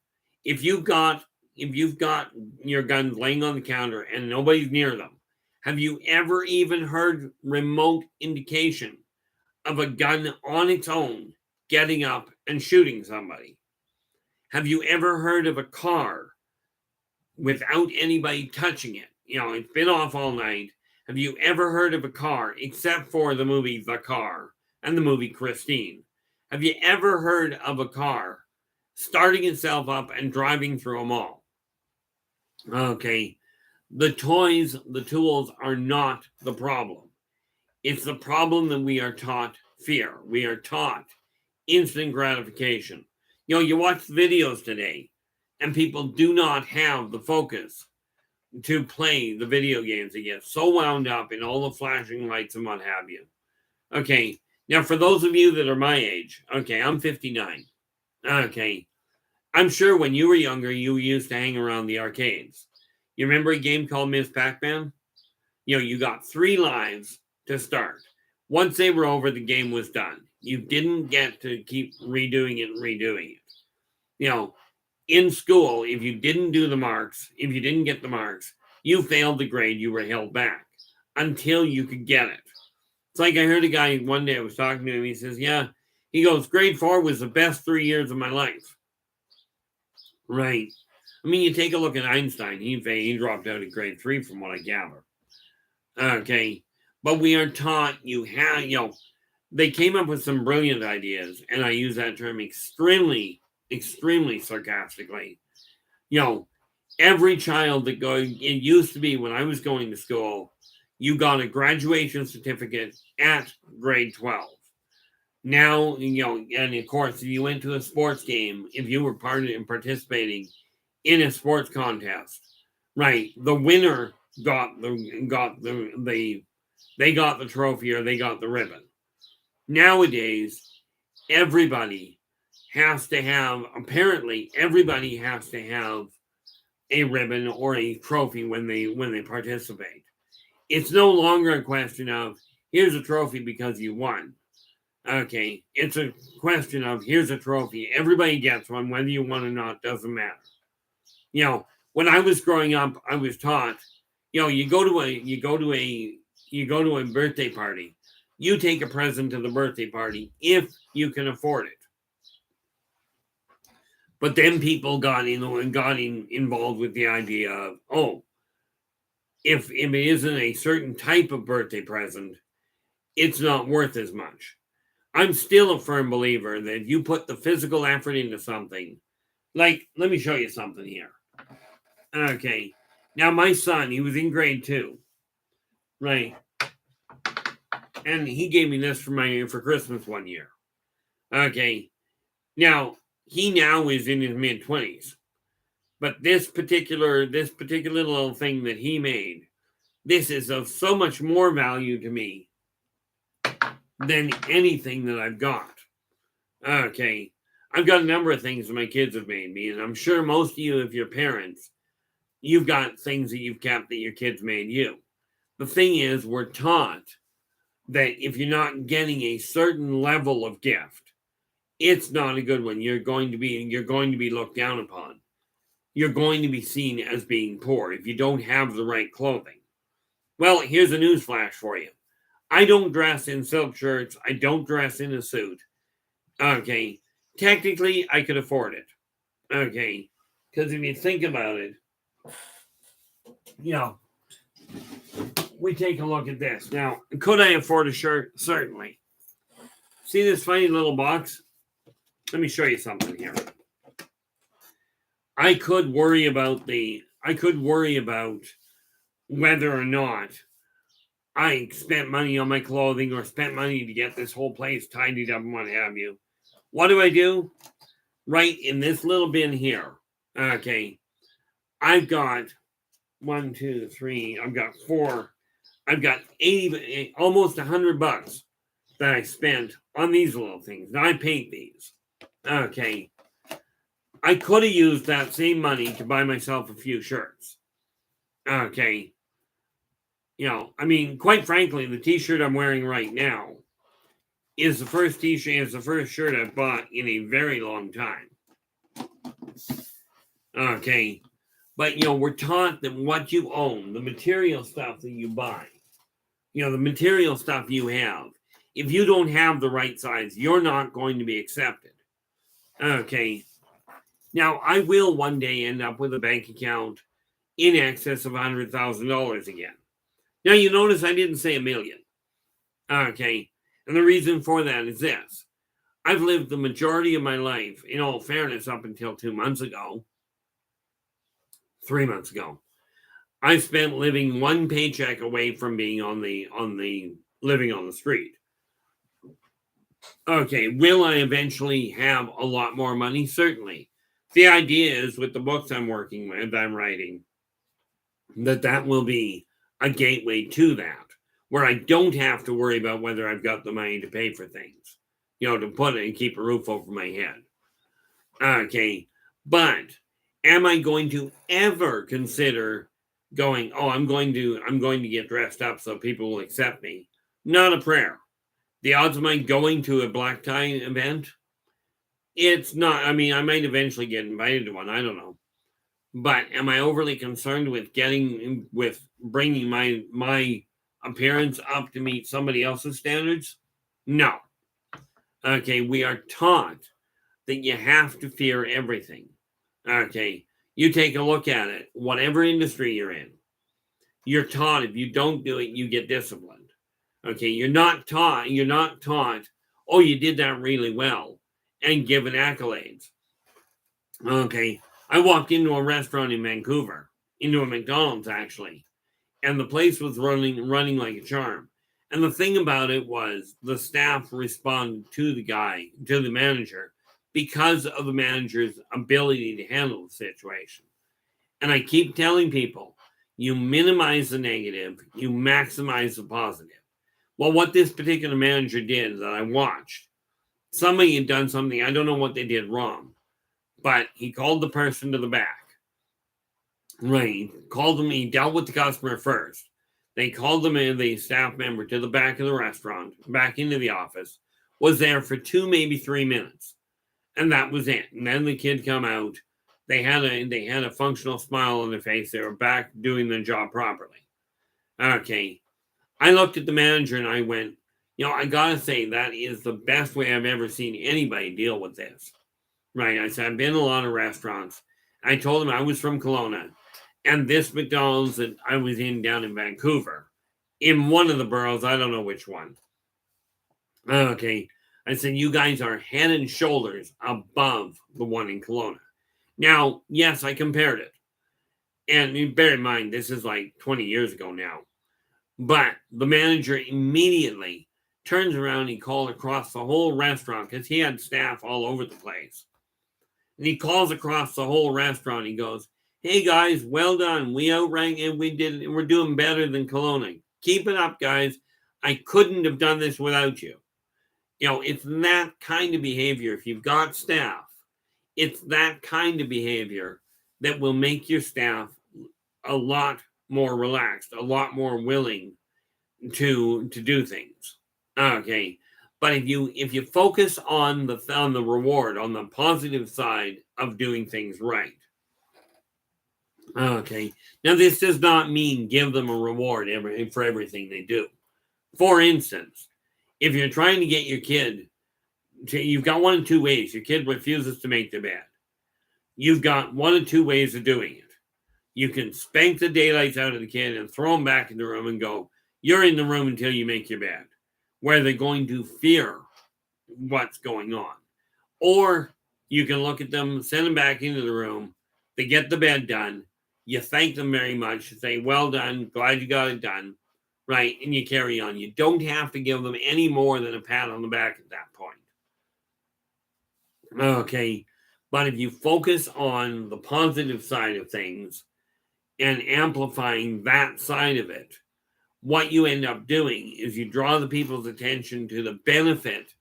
if you've got your guns laying on the counter and nobody's near them, have you ever even heard remote indication of a gun on its own getting up and shooting somebody? Have you ever heard of a car without anybody touching it? It's been off all night. Have you ever heard of a car, except for the movie The Car and the movie Christine? Have you ever heard of a car starting itself up and driving through a mall? Okay, the tools are not the problem. It's the problem that we are taught fear. We are taught instant gratification. You watch videos today, and people do not have the focus to play the video games. They get so wound up in all the flashing lights and what have you. Okay, now for those of you that are my age, okay, I'm 59. Okay, I'm sure when you were younger, you used to hang around the arcades. You remember a game called Miss Pac-Man? You got 3 lives to start. Once they were over, the game was done. You didn't get to keep redoing it. In school, if you didn't do the marks, if you didn't get the marks, you failed the grade, you were held back until you could get it. It's like I heard a guy one day, I was talking to him, he says, yeah, he goes, grade 4 was the best 3 years of my life. Right. I mean, you take a look at Einstein, he dropped out of grade 3 from what I gather. Okay. But we are taught they came up with some brilliant ideas, and I use that term extremely sarcastically. Every child it used to be when I was going to school, you got a graduation certificate at grade 12. Now, and of course, if you went to a sports game, if you were participating in a sports contest, right, the winner got the trophy or they got the ribbon. Nowadays, everybody has to have, apparently, everybody has to have a ribbon or a trophy when they participate. It's no longer a question of, here's a trophy because you won. Okay, it's a question of, here's a trophy. Everybody gets one, whether you won or not, doesn't matter. You know, when I was growing up, I was taught, you go to a birthday party, you take a present to the birthday party if you can afford it. But then people got involved with the idea of, if it isn't a certain type of birthday present, it's not worth as much. I'm still a firm believer that if you put the physical effort into something, like, let me show you something here. Okay. Now, my son, he was in grade 2, right? And he gave me this for Christmas one year. Okay. Now, he now is in his mid-20s. But this particular little thing that he made, this is of so much more value to me than anything that I've got. Okay. I've got a number of things that my kids have made me, and I'm sure most of you, if you're parents, you've got things that you've kept that your kids made you. The thing is, we're taught that if you're not getting a certain level of gift, it's not a good one. You're going to be looked down upon. You're going to be seen as being poor if you don't have the right clothing. Well, here's a news flash for you. I don't dress in silk shirts. I don't dress in a suit. Okay. Technically, I could afford it. Okay. Because if you think about it, we take a look at this. Now, could I afford a shirt? Certainly. See this funny little box? Let me show you something here. I could worry about whether or not I spent money on my clothing or spent money to get this whole place tidied up and what have you. What do? Right in this little bin here. Okay. I've got 1, 2, 3. I've got 4. I've got 80, almost $100 that I spent on these little things. Now I paint these. Okay. I could have used that same money to buy myself a few shirts. Okay. Quite frankly, the t-shirt I'm wearing right now is the first shirt I've bought in a very long time. Okay. But, we're taught that what you own, the material stuff that you buy, the material stuff you have, if you don't have the right size, you're not going to be accepted. Okay. Now, I will one day end up with a bank account in excess of $100,000 again. Now, you notice I didn't say $1 million. Okay. And the reason for that is this. I've lived the majority of my life, in all fairness, up until 3 months ago, I spent living one paycheck away from being living on the street. Okay. Will I eventually have a lot more money? Certainly. The idea is with the books I'm writing, that will be a gateway to that, where I don't have to worry about whether I've got the money to pay for things, to put it and keep a roof over my head. Okay. But am I going to ever consider going, I'm going to get dressed up so people will accept me? Not a prayer. The odds of my going to a black tie event, it's not. I might eventually get invited to one. I don't know. But am I overly concerned with bringing my appearance up to meet somebody else's standards? No. Okay, we are taught that you have to fear everything. Okay, you take a look at it. Whatever industry you're in, you're taught if you don't do it, you get disciplined. Okay, you're not taught, you did that really well, and given accolades. Okay, I walked into a restaurant in Vancouver, into a McDonald's actually, and the place was running like a charm. And the thing about it was the staff responded to the manager, because of the manager's ability to handle the situation. And I keep telling people, you minimize the negative, you maximize the positive. Well, what this particular manager did that I watched, somebody had done something, I don't know what they did wrong, but he called the person to the back. Right. He called them, he dealt with the customer first. They called them in, the staff member, to the back of the restaurant, back into the office, was there for 2, maybe 3 minutes. And that was it. And then the kid come out. They had a functional smile on their face. They were back doing their job properly. Okay. I looked at the manager and I went, I gotta say that is the best way I've ever seen anybody deal with this. Right. I said, I've been in a lot of restaurants. I told him I was from Kelowna. And this McDonald's that I was in down in Vancouver, in one of the boroughs, I don't know which one. Okay. I said, you guys are head and shoulders above the one in Kelowna. Now, yes, I compared it. And bear in mind, this is like 20 years ago now. But the manager immediately turns around, he called across the whole restaurant because he had staff all over the place. And he calls across the whole restaurant. He goes, hey guys, well done. We outranked and we're doing better than Kelowna. Keep it up, guys. I couldn't have done this without you. It's that kind of behavior. If you've got staff, it's that kind of behavior that will make your staff a lot more relaxed, a lot more willing to do things. Okay. But if you focus on the reward, on the positive side of doing things right. Okay. Now this does not mean give them a reward for everything they do. For instance, if you're trying to get your kid you've got one of two ways. Your kid refuses to make their bed. You've got one of two ways of doing it. You can spank the daylights out of the kid and throw them back in the room and go, you're in the room until you make your bed, where they're going to fear what's going on. Or you can look at them, send them back into the room, they get the bed done, you thank them very much, you say, well done, glad you got it done, right? And you carry on. You don't have to give them any more than a pat on the back at that point. Okay, but if you focus on the positive side of things and amplifying that side of it, what you end up doing is you draw the people's attention to the benefit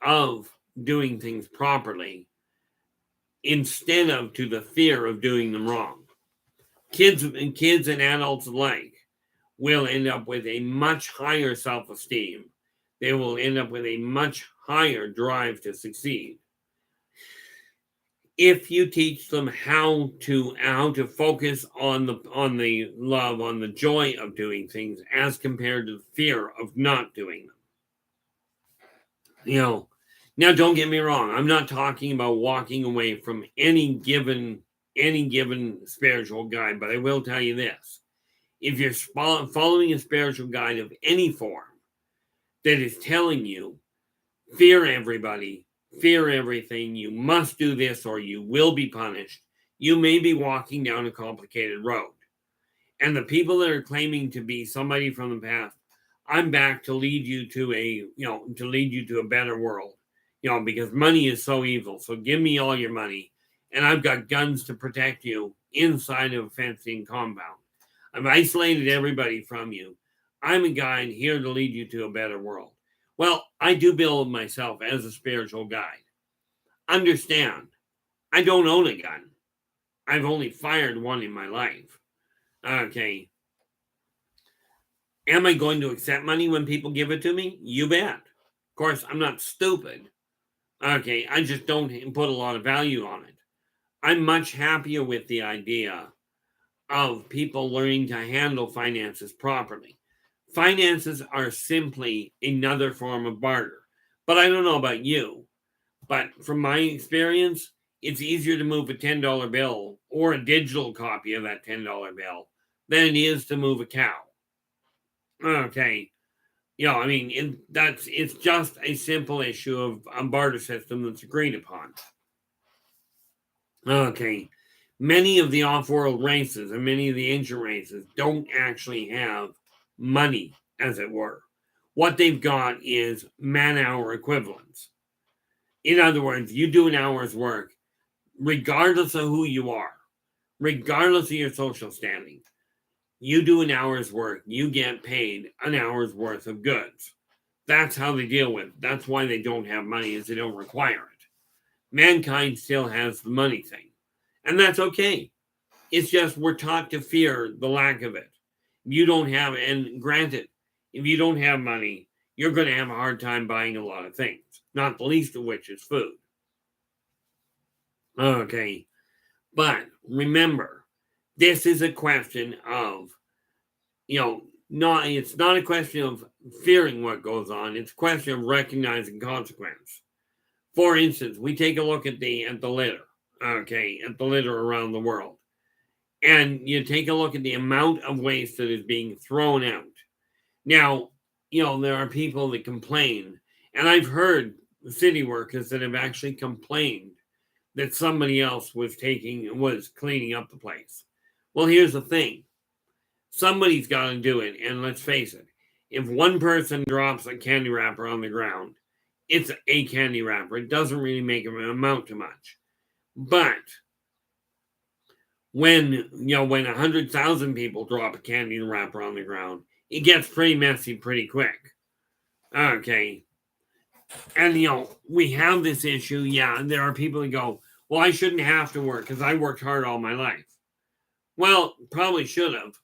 of doing things properly instead of to the fear of doing them wrong. Kids and adults alike will end up with a much higher self-esteem. They will end up with a much higher drive to succeed if you teach them how to focus on the love, on the joy of doing things as compared to the fear of not doing them. Now don't get me wrong, I'm not talking about walking away from any given spiritual guide, but I will tell you this. If you're following a spiritual guide of any form that is telling you, fear everybody, fear everything, you must do this or you will be punished, you may be walking down a complicated road. And the people that are claiming to be somebody from the past, I'm back to lead you to a better world, because money is so evil. So give me all your money. And I've got guns to protect you inside of a fenced-in compound. I've isolated everybody from you. I'm a guide here to lead you to a better world. Well, I do bill myself as a spiritual guide. Understand, I don't own a gun. I've only fired one in my life. Okay. Am I going to accept money when people give it to me? You bet. Of course, I'm not stupid. Okay, I just don't put a lot of value on it. I'm much happier with the idea of people learning to handle finances properly. Finances are simply another form of barter. But I don't know about you, but from my experience, it's easier to move a $10 bill or a digital copy of that $10 bill than it is to move a cow. Okay. It's just a simple issue of a barter system that's agreed upon. Okay. Many of the off-world races and many of the ancient races don't actually have money, as it were. What they've got is man-hour equivalents. In other words, you do an hour's work, regardless of who you are, regardless of your social standing. You do an hour's work, you get paid an hour's worth of goods. That's how they deal with it. That's why they don't have money, is they don't require it. Mankind still has the money thing. And that's okay. It's just we're taught to fear the lack of it. You don't have, and granted, if you don't have money, you're going to have a hard time buying a lot of things, not the least of which is food. Okay. But remember, this is a question of, it's not a question of fearing what goes on. It's a question of recognizing consequence. For instance, we take a look at the litter, okay, at the litter around the world. And you take a look at the amount of waste that is being thrown out. Now, there are people that complain, and I've heard city workers that have actually complained that somebody else was cleaning up the place. Well, here's the thing. Somebody's got to do it, and let's face it, if one person drops a candy wrapper on the ground, it's a candy wrapper. It doesn't really make it amount to much. But when 100,000 people drop a candy wrapper on the ground, it gets pretty messy pretty quick. Okay. And, we have this issue. Yeah, there are people that go, well, I shouldn't have to work because I worked hard all my life. Well, probably should have.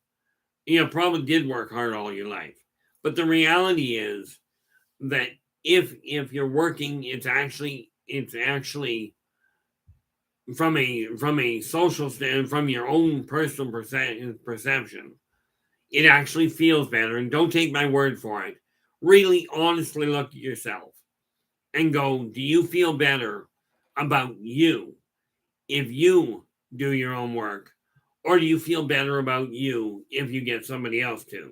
Probably did work hard all your life. But the reality is that if you're working, it's actually from a social stand, from your own personal perception, it actually feels better. And don't take my word for it. Really honestly look at yourself and go, do you feel better about you if you do your own work? Or do you feel better about you if you get somebody else to?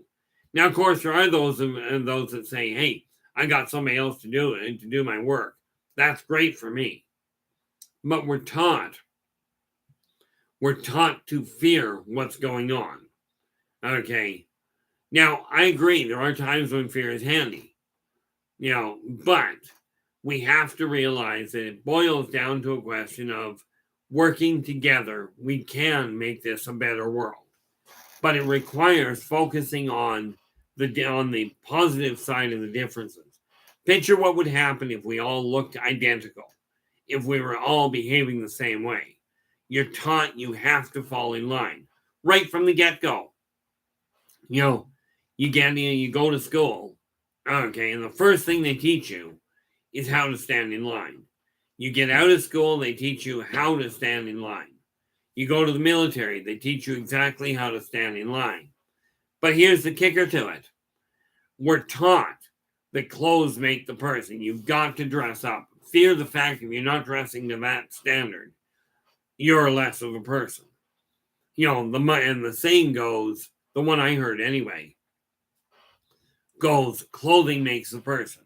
Now, of course, there are those that say, hey, I got somebody else to do it and to do my work. That's great for me. But we're taught to fear what's going on. Okay. Now, I agree. There are times when fear is handy. But we have to realize that it boils down to a question of working together. We can make this a better world. But it requires focusing on the positive side of the differences. Picture what would happen if we all looked identical, if we were all behaving the same way. You're taught you have to fall in line right from the get-go. You go to school, okay, and the first thing they teach you is how to stand in line. You get out of school, they teach you how to stand in line. You go to the military, they teach you exactly how to stand in line. But here's the kicker to it. We're taught that clothes make the person. You've got to dress up. Fear the fact if you're not dressing to that standard, you're less of a person. And the saying goes, the one I heard anyway, goes, clothing makes the person.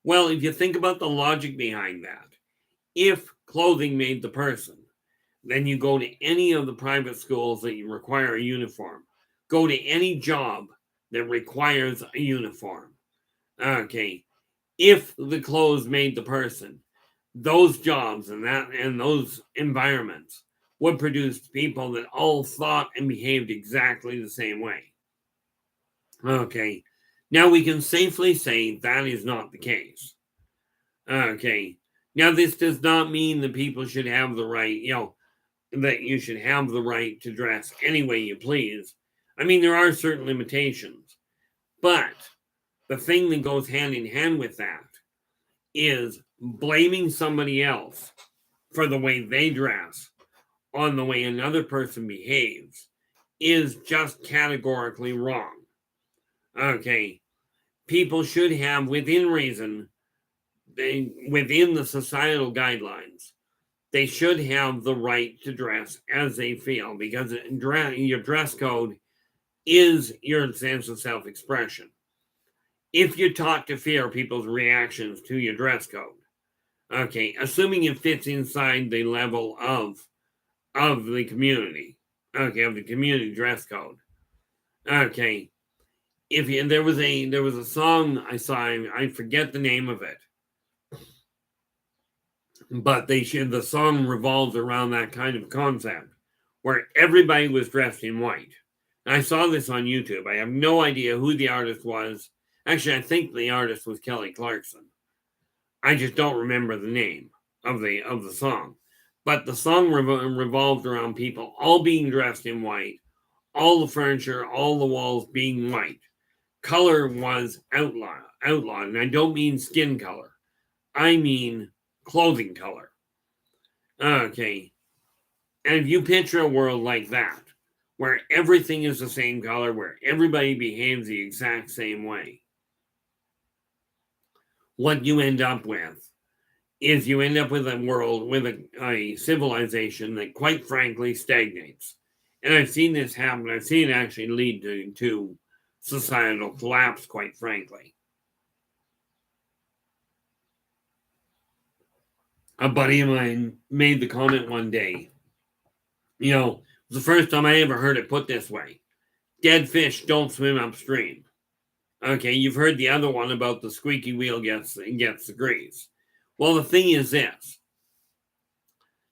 Well, if you think about the logic behind that, if clothing made the person, then you go to any of the private schools that you require a uniform. Go to any job that requires a uniform. Okay. If the clothes made the person, those jobs and those environments would produce people that all thought and behaved exactly the same way. Okay. Now we can safely say that is not the case. Okay. Now this does not mean that people should have the right, that you should have the right to dress any way you please. I mean, there are certain limitations. But the thing that goes hand in hand with that is blaming somebody else for the way they dress on the way another person behaves is just categorically wrong. Okay. People should have, within reason, within the societal guidelines, they should have the right to dress as they feel, because your dress code is your sense of self-expression. If you're taught to fear people's reactions to your dress code, okay, assuming it fits inside the level of the community, okay, of the community dress code, okay. There was a song I saw, I forget the name of it, but the song revolves around that kind of concept where everybody was dressed in white. I saw this on YouTube. I have no idea who the artist was. Actually, I think the artist was Kelly Clarkson. I just don't remember the name of the song. But the song revolved around people all being dressed in white, all the furniture, all the walls being white. Color was outlawed, and I don't mean skin color. I mean clothing color. Okay. And if you picture a world like that, where everything is the same color, where everybody behaves the exact same way, what you end up with is you end up with a world, with a civilization that quite frankly stagnates. And I've seen this happen. I've seen it actually lead to societal collapse, quite frankly. A buddy of mine made the comment one day, it was the first time I ever heard it put this way: dead fish don't swim upstream. Okay, you've heard the other one about the squeaky wheel gets the grease. Well, the thing is this.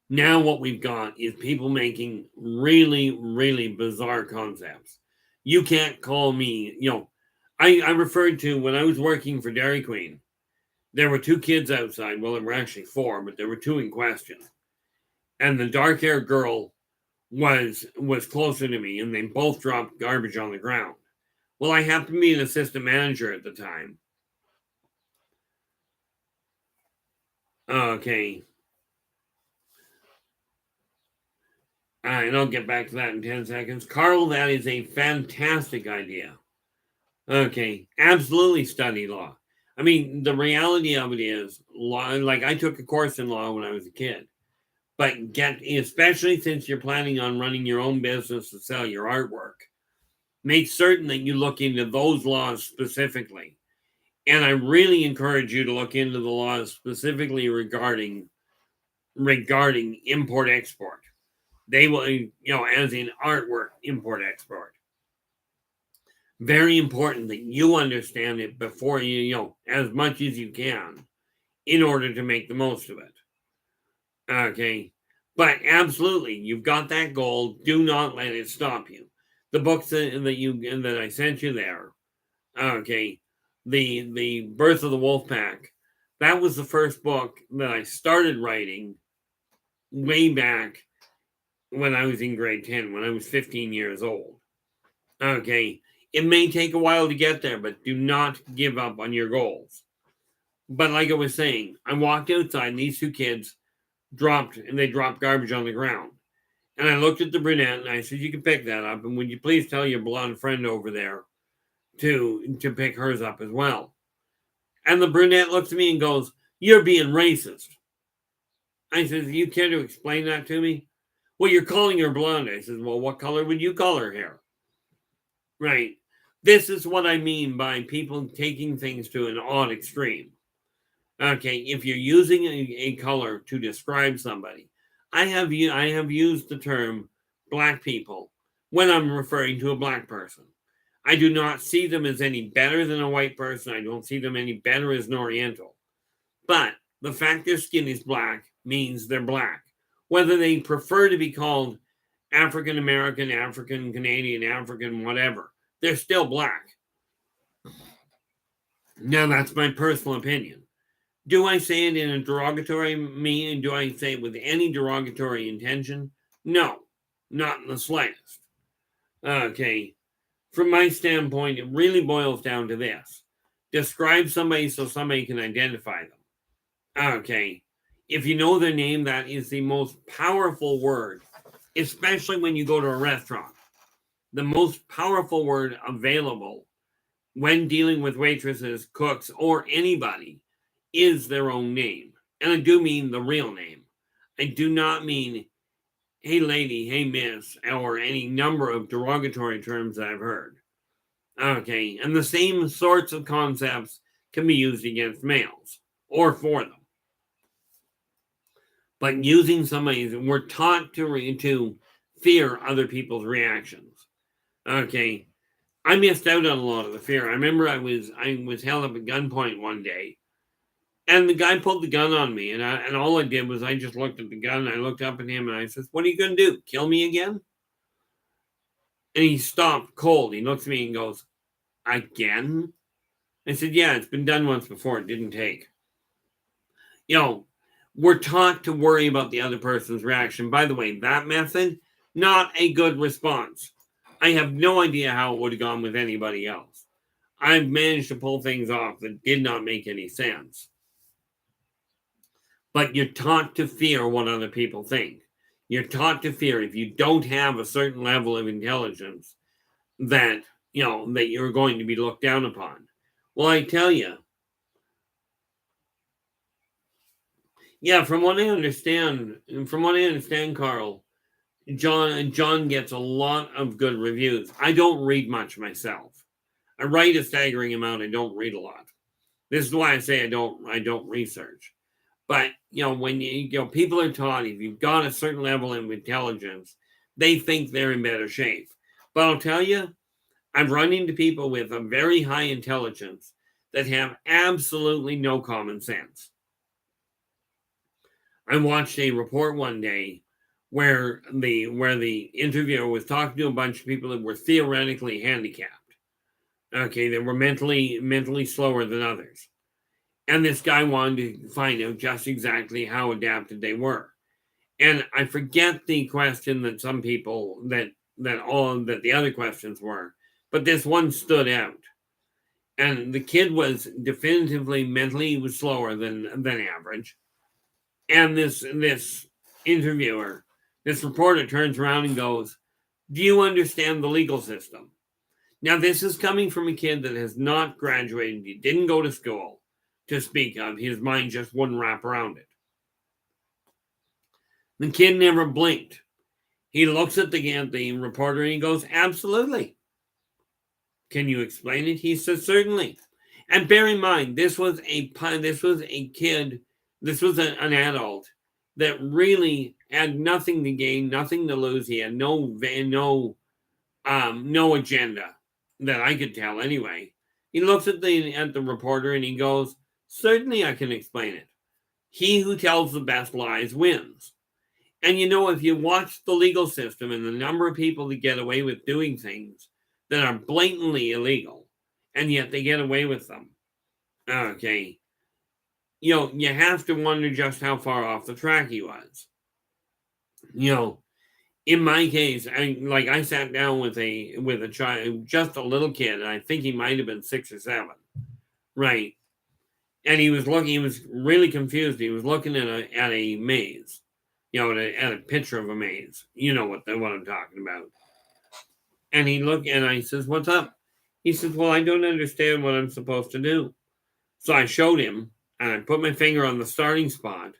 Now what we've got is people making really, really bizarre concepts. You can't call me, I referred to when I was working for Dairy Queen, there were two kids outside. Well, there were actually four, but there were two in question. And the dark-haired girl was closer to me, and they both dropped garbage on the ground. Well, I happened to be an assistant manager at the time. Okay. And I'll get back to that in 10 seconds. Carl, that is a fantastic idea. Okay. Absolutely study law. I mean, the reality of it is, law, like I took a course in law when I was a kid. But especially since you're planning on running your own business to sell your artwork, make certain that you look into those laws specifically. And I really encourage you to look into the laws specifically regarding import export. They will, as in artwork import export. Very important that you understand it before you, as much as you can, in order to make the most of it. Okay. But absolutely, you've got that goal. Do not let it stop you. The books that I sent you there, okay, the Birth of the Wolf Pack, that was the first book that I started writing way back when I was in grade 10, when I was 15 years old. Okay, it may take a while to get there, but do not give up on your goals. But like I was saying, I walked outside and these two kids dropped garbage on the ground. And I looked at the brunette and I said, you can pick that up. And would you please tell your blonde friend over there to pick hers up as well? And the brunette looks at me and goes, you're being racist. I said, you care to explain that to me? Well, you're calling her blonde. I said, well, what color would you call her hair? Right. This is what I mean by people taking things to an odd extreme. Okay, if you're using a color to describe somebody, I have used the term black people when I'm referring to a black person. I do not see them as any better than a white person. I don't see them any better as an Oriental. But the fact their skin is black means they're black. Whether they prefer to be called African American, African Canadian, African whatever, they're still black. Now, that's my personal opinion. Do I say it in a derogatory meaning? Do I say it with any derogatory intention? No, not in the slightest. Okay. From my standpoint, it really boils down to this. Describe somebody so somebody can identify them. Okay. If you know their name, that is the most powerful word, especially when you go to a restaurant. The most powerful word available when dealing with waitresses, cooks, or anybody is their own name. And I do mean the real name. I do not mean, hey lady, hey miss, or any number of derogatory terms that I've heard. Okay, and the same sorts of concepts can be used against males or for them. But using somebody's, we're taught to fear other people's reactions. Okay, I missed out on a lot of the fear. I remember I was held up at gunpoint one day, and the guy pulled the gun on me, and all I did was I just looked at the gun, and I looked up at him, and I said, "What are you going to do? Kill me again?" And he stopped cold. He looks at me and goes, again? I said, yeah, it's been done once before. It didn't take. We're taught to worry about the other person's reaction. By the way, that method, not a good response. I have no idea how it would have gone with anybody else. I've managed to pull things off that did not make any sense. But you're taught to fear what other people think. You're taught to fear if you don't have a certain level of intelligence that, that you're going to be looked down upon. Well, I tell you, yeah, from what I understand, Carl, John gets a lot of good reviews. I don't read much myself. I write a staggering amount. I don't read a lot. This is why I say I don't research. But when people are taught if you've got a certain level of intelligence, they think they're in better shape. But I'll tell you, I've run into people with a very high intelligence that have absolutely no common sense. I watched a report one day where the interviewer was talking to a bunch of people that were theoretically handicapped. Okay, they were mentally slower than others. And this guy wanted to find out just exactly how adapted they were. And I forget the question that some people that the other questions were, but this one stood out. And the kid was definitively mentally was slower than average. And this interviewer, this reporter turns around and goes, "Do you understand the legal system?" Now, this is coming from a kid that has not graduated. He didn't go to school to speak of. His mind just wouldn't wrap around it. The kid never blinked. He looks at the reporter and he goes, "Absolutely. Can you explain it?" He says, "Certainly." And bear in mind, this was a kid, this was an adult that really had nothing to gain, nothing to lose. He had no agenda that I could tell anyway. He looks at the reporter and he goes, "Certainly I can explain it. He who tells the best lies wins." And if you watch the legal system and the number of people that get away with doing things that are blatantly illegal, and yet they get away with them, okay, you have to wonder just how far off the track he was. In my case, I sat down with a child, just a little kid, and I think he might have been 6 or 7, right? And he was really confused. He was looking at a maze, at a picture of a maze. You know what I'm talking about. And he looked, and I says, "What's up?" He says, "Well, I don't understand what I'm supposed to do." So I showed him, and I put my finger on the starting spot,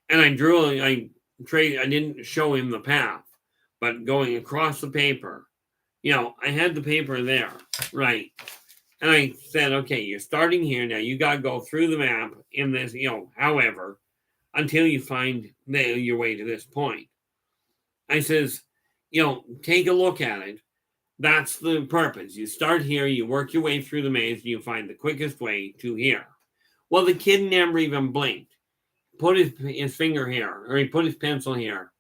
and I didn't show him the path, but going across the paper, I had the paper there, right? And I said, "Okay, you're starting here now. You got to go through the map in this, however, until you find your way to this point." I says, "Take a look at it. That's the purpose. You start here, you work your way through the maze, and you find the quickest way to here." Well, the kid never even blinked. Put his finger here, or he put his pencil here,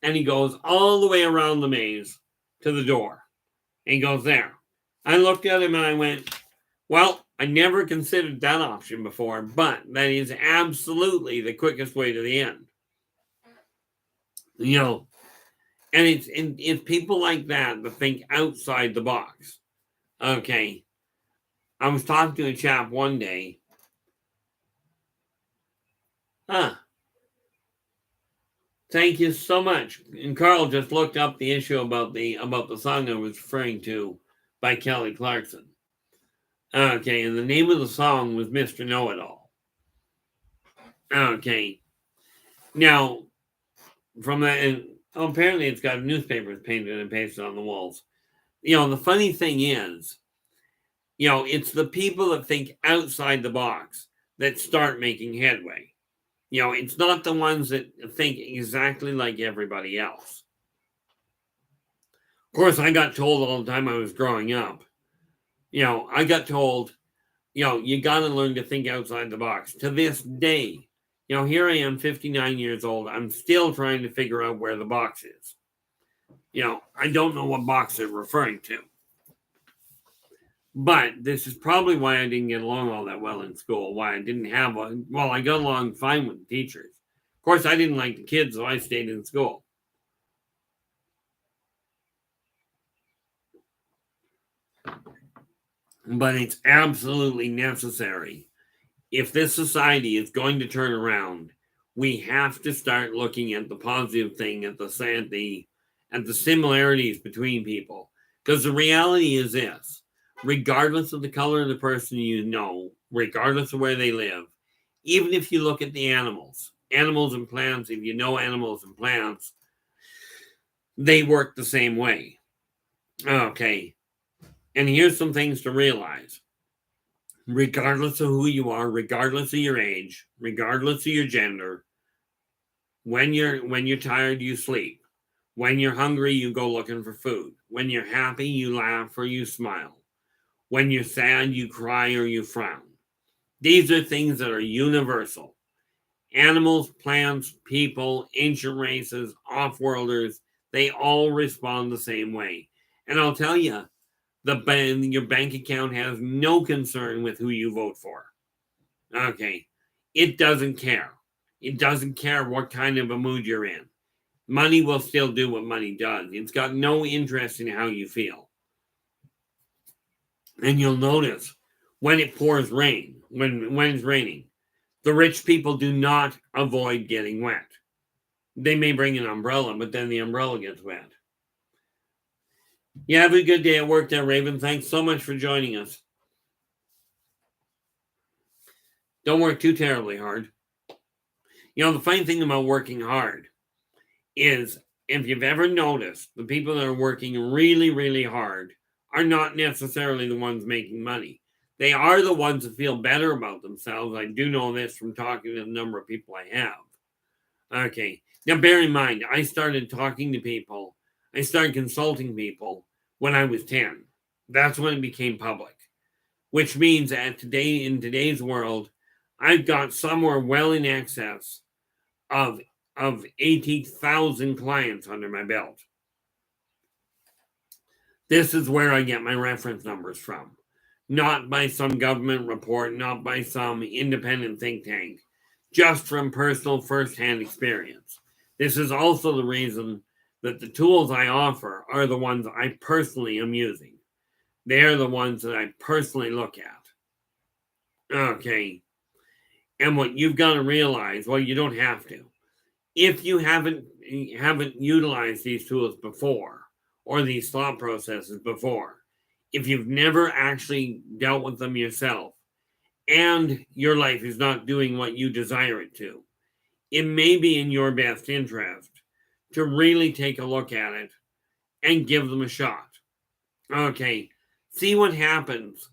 and he goes all the way around the maze to the door. And he goes there. I looked at him and I went, "Well, I never considered that option before, but that is absolutely the quickest way to the end." And it's people like that think outside the box. Okay. I was talking to a chap one day. Thank you so much. And Carl just looked up the issue about the song I was referring to by Kelly Clarkson. Okay, and the name of the song was Mr. Know-It-All. Okay. Now, from that, and apparently it's got newspapers painted and pasted on the walls. The funny thing is, it's the people that think outside the box that start making headway. It's not the ones that think exactly like everybody else. Of course, I got told all the time I was growing up. I got told, you got to learn to think outside the box. To this day, here I am, 59 years old. I'm still trying to figure out where the box is. I don't know what box they're referring to. But this is probably why I didn't get along all that well in school. Why I didn't have one. Well, I got along fine with the teachers. Of course, I didn't like the kids, so I stayed in school. But it's absolutely necessary. If this society is going to turn around, we have to start looking at the positive thing, at the similarities between people. Because the reality is this: regardless of the color of the person regardless of where they live, even if you look at the animals and plants, if you know animals and plants, they work the same way. Okay. And here's some things to realize. Regardless of who you are, regardless of your age, regardless of your gender, when you're tired, you sleep. When you're hungry, you go looking for food. When you're happy, you laugh or you smile. When you're sad, you cry or you frown. These are things that are universal. Animals, plants, people, ancient races, off-worlders, they all respond the same way. And I'll tell you, your bank account has no concern with who you vote for. Okay. It doesn't care. It doesn't care what kind of a mood you're in. Money will still do what money does. It's got no interest in how you feel. And you'll notice when it pours rain, when it's raining, the rich people do not avoid getting wet. They may bring an umbrella, but then the umbrella gets wet. You have a good day at work there, Raven. Thanks so much for joining us. Don't work too terribly hard. The funny thing about working hard is, if you've ever noticed, the people that are working really, really hard are not necessarily the ones making money. They are the ones that feel better about themselves. I do know this from talking to the number of people I have. Okay. Now, bear in mind, I started talking to people. I started consulting people when I was 10. That's when it became public, which means that in today's world, I've got somewhere well in excess of 80,000 clients under my belt. This is where I get my reference numbers from. Not by some government report, not by some independent think tank, just from personal first-hand experience. This is also the reason that the tools I offer are the ones I personally am using. They're the ones that I personally look at. Okay. And what you've got to realize, well, you don't have to. If you haven't utilized these tools before, or these thought processes before, if you've never actually dealt with them yourself, and your life is not doing what you desire it to, it may be in your best interest to really take a look at it and give them a shot. Okay, see what happens.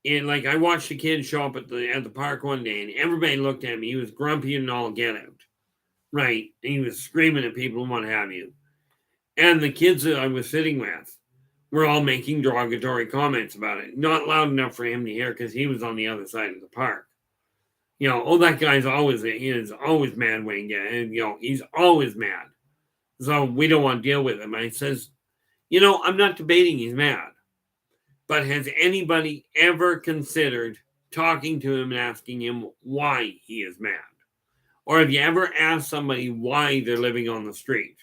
Like, I watched a kid show up at the park one day, and everybody looked at me. He was grumpy and all get out. Right. And he was screaming at people and what have you. And the kids that I was sitting with were all making derogatory comments about it. Not loud enough for him to hear because he was on the other side of the park. That guy's always mad when he gets, and he's always mad. So we don't want to deal with him. And he says, I'm not debating he's mad. But has anybody ever considered talking to him and asking him why he is mad? Or have you ever asked somebody why they're living on the street?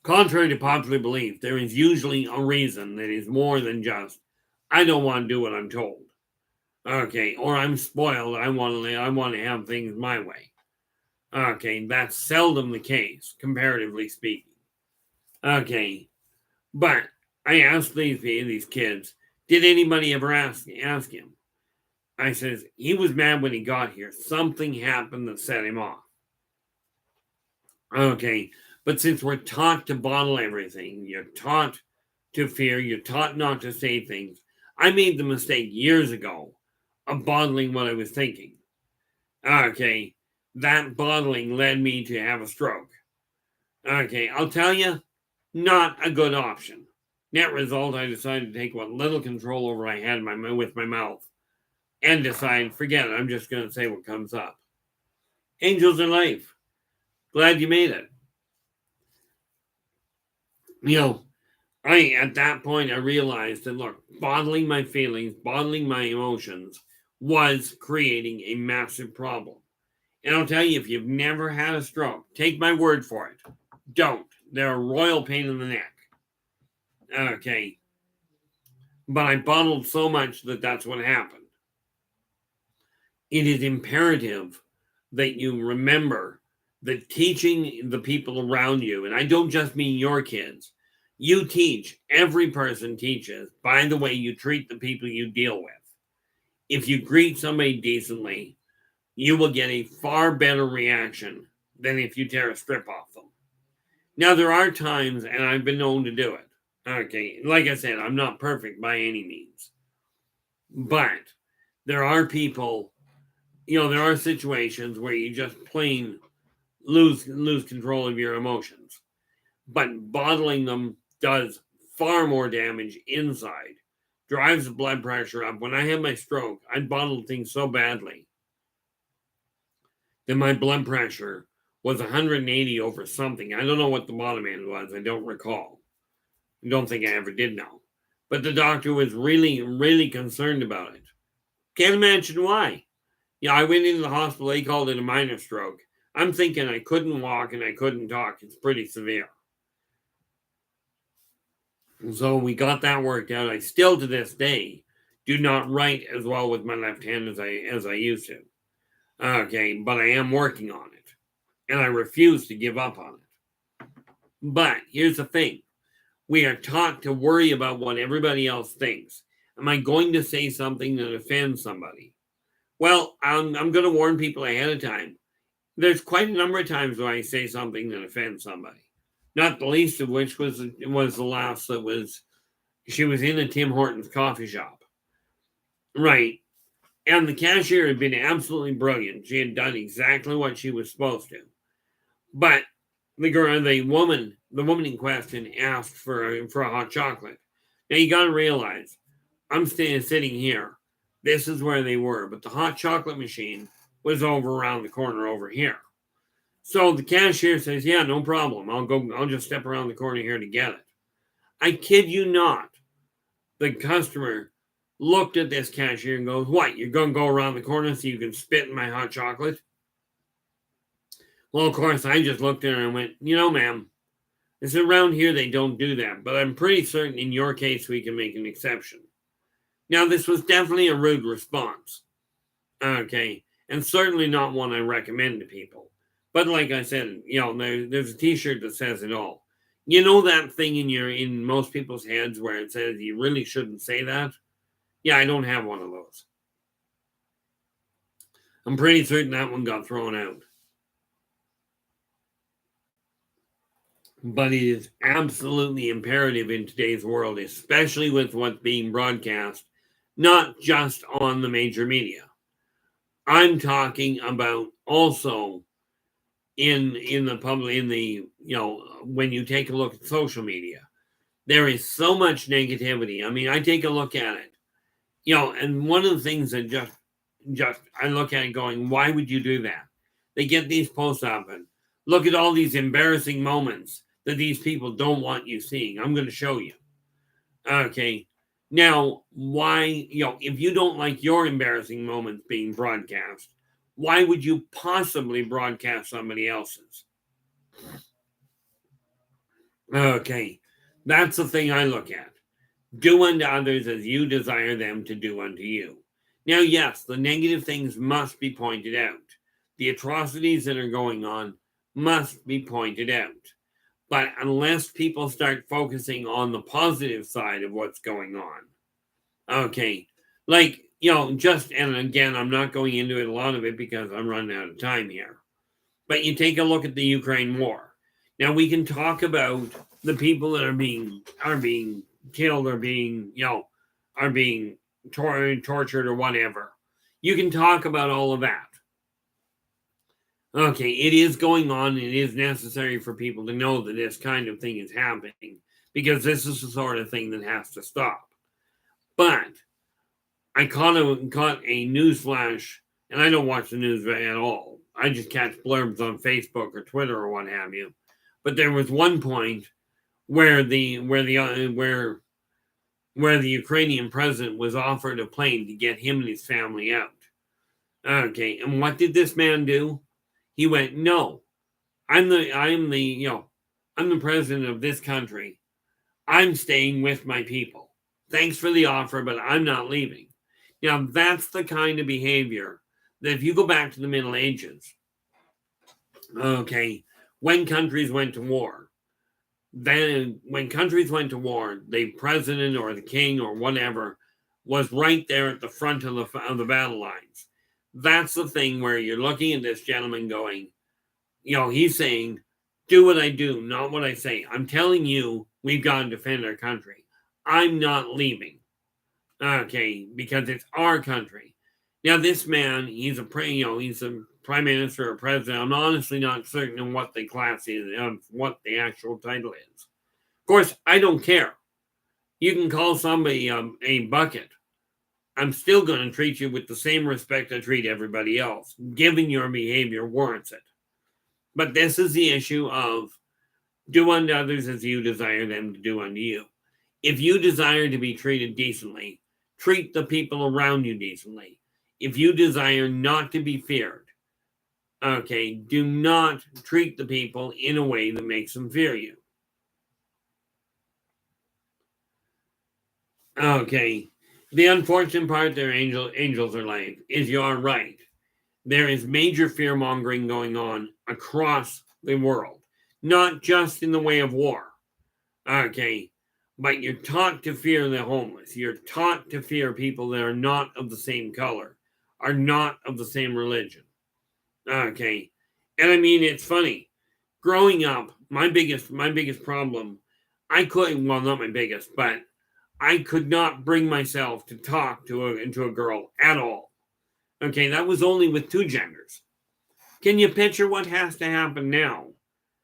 Contrary to popular belief, there is usually a reason that is more than just, I don't want to do what I'm told. Okay, or I'm spoiled, I want to have things my way. Okay, that's seldom the case, comparatively speaking. Okay, but I asked these kids, did anybody ever ask him? I says, he was mad when he got here. Something happened that set him off. Okay, but since we're taught to bottle everything, you're taught to fear, you're taught not to say things. I made the mistake years ago of bottling what I was thinking. Okay, that bottling led me to have a stroke. Okay, I'll tell you, not a good option. Net result, I decided to take what little control over I had with my mouth and decide, forget it, I'm just going to say what comes up. Angels in life. Glad you made it. At that point, I realized that, look, bottling my feelings, bottling my emotions was creating a massive problem. And I'll tell you, if you've never had a stroke, take my word for it. Don't. They're a royal pain in the neck. Okay. But I bottled so much that that's what happened. It is imperative that you remember that teaching the people around you, and I don't just mean your kids, you teach, every person teaches by the way you treat the people you deal with. If you greet somebody decently, you will get a far better reaction than if you tear a strip off them. Now, there are times, and I've been known to do it. Okay, like I said, I'm not perfect by any means. But there are people, there are situations where you just plain lose control of your emotions. But bottling them does far more damage inside, drives the blood pressure up. When I had my stroke, I bottled things so badly that my blood pressure was 180 over something. I don't know what the bottom end was. I don't recall. I don't think I ever did know. But the doctor was really, really concerned about it. Can't imagine why. I went into the hospital. They called it a minor stroke. I'm thinking I couldn't walk and I couldn't talk. It's pretty severe. And so we got that worked out. I still, to this day, do not write as well with my left hand as I used to. Okay, but I am working on it. And I refuse to give up on it. But here's the thing. We are taught to worry about what everybody else thinks. Am I going to say something that offends somebody? Well, I'm going to warn people ahead of time. There's quite a number of times where I say something that offends somebody. Not the least of which was the last that was, she was in a Tim Hortons coffee shop. Right. And the cashier had been absolutely brilliant. She had done exactly what she was supposed to. But the woman in question asked for a hot chocolate. Now you got to realize, I'm sitting here. This is where they were, but the hot chocolate machine was over around the corner over here. So the cashier says, "Yeah, no problem. I'll just step around the corner here to get it." I kid you not. The customer looked at this cashier and goes, "What? You're going to go around the corner so you can spit in my hot chocolate?" Well, of course, I just looked at her and went, "Ma'am, it's around here they don't do that, but I'm pretty certain in your case we can make an exception." Now, this was definitely a rude response. Okay. And certainly not one I recommend to people. But like I said, there's a t-shirt that says it all. That thing in most people's heads where it says you really shouldn't say that? Yeah, I don't have one of those. I'm pretty certain that one got thrown out. But it is absolutely imperative in today's world, especially with what's being broadcast, not just on the major media. I'm talking about also in the public, when you take a look at social media, there is so much negativity. I mean, I take a look at it, and one of the things that just I look at it going, why would you do that? They get these posts up and look at all these embarrassing moments that these people don't want you seeing. I'm going to show you. Okay. Now, why, if you don't like your embarrassing moments being broadcast, why would you possibly broadcast somebody else's? Okay. That's the thing I look at. Do unto others as you desire them to do unto you. Now, yes, the negative things must be pointed out. The atrocities that are going on must be pointed out. But unless people start focusing on the positive side of what's going on, okay, like, and again, I'm not going into it, a lot of it, because I'm running out of time here. But you take a look at the Ukraine war. Now, we can talk about the people that are being killed or are being tortured or whatever. You can talk about all of that. Okay, it is going on. It is necessary for people to know that this kind of thing is happening, because this is the sort of thing that has to stop. But I caught a news flash, and I don't watch the news at all. I just catch blurbs on Facebook or Twitter or what have you. But there was one point where the Ukrainian president was offered a plane to get him and his family out. Okay, and what did this man do? He went, "No, I'm the president of this country. I'm staying with my people. Thanks for the offer, but I'm not leaving." Now, that's the kind of behavior that if you go back to the Middle Ages, okay, when countries went to war, then when countries went to war, the president or the king or whatever was right there at the front of the battle lines. That's the thing where you're looking at this gentleman going, he's saying, do what I do, not what I say. I'm telling you, we've got to defend our country. I'm not leaving. Okay, because it's our country. Now, this man, he's a prime minister or president. I'm honestly not certain of what the class is, of what the actual title is. Of course, I don't care. You can call somebody a bucket. I'm still going to treat you with the same respect I treat everybody else, given your behavior warrants it. But this is the issue of do unto others as you desire them to do unto you. If you desire to be treated decently, treat the people around you decently. If you desire not to be feared, okay, do not treat the people in a way that makes them fear you. Okay, the unfortunate part there, angels are like, is you are right. There is major fear-mongering going on across the world, not just in the way of war. Okay, but you're taught to fear the homeless. You're taught to fear people that are not of the same color, are not of the same religion. Okay, and I mean, it's funny. Growing up, my biggest problem, not my biggest, but I could not bring myself to talk to a girl at all. Okay, that was only with two genders. Can you picture what has to happen now?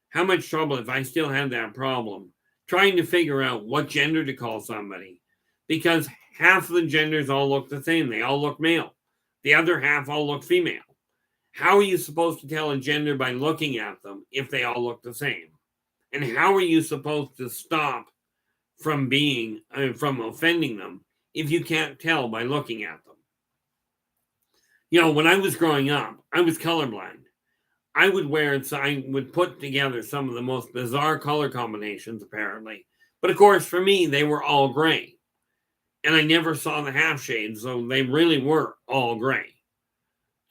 How much trouble if I still had that problem trying to figure out what gender to call somebody, because half of the genders all look the same. They all look male. The other half all look female. How are you supposed to tell a gender by looking at them if they all look the same? And how are you supposed to stop from offending them if you can't tell by looking at them? When I was growing up, I was colorblind. I would put together some of the most bizarre color combinations, apparently. But of course, for me, they were all gray. And I never saw the half shades, so they really were all gray.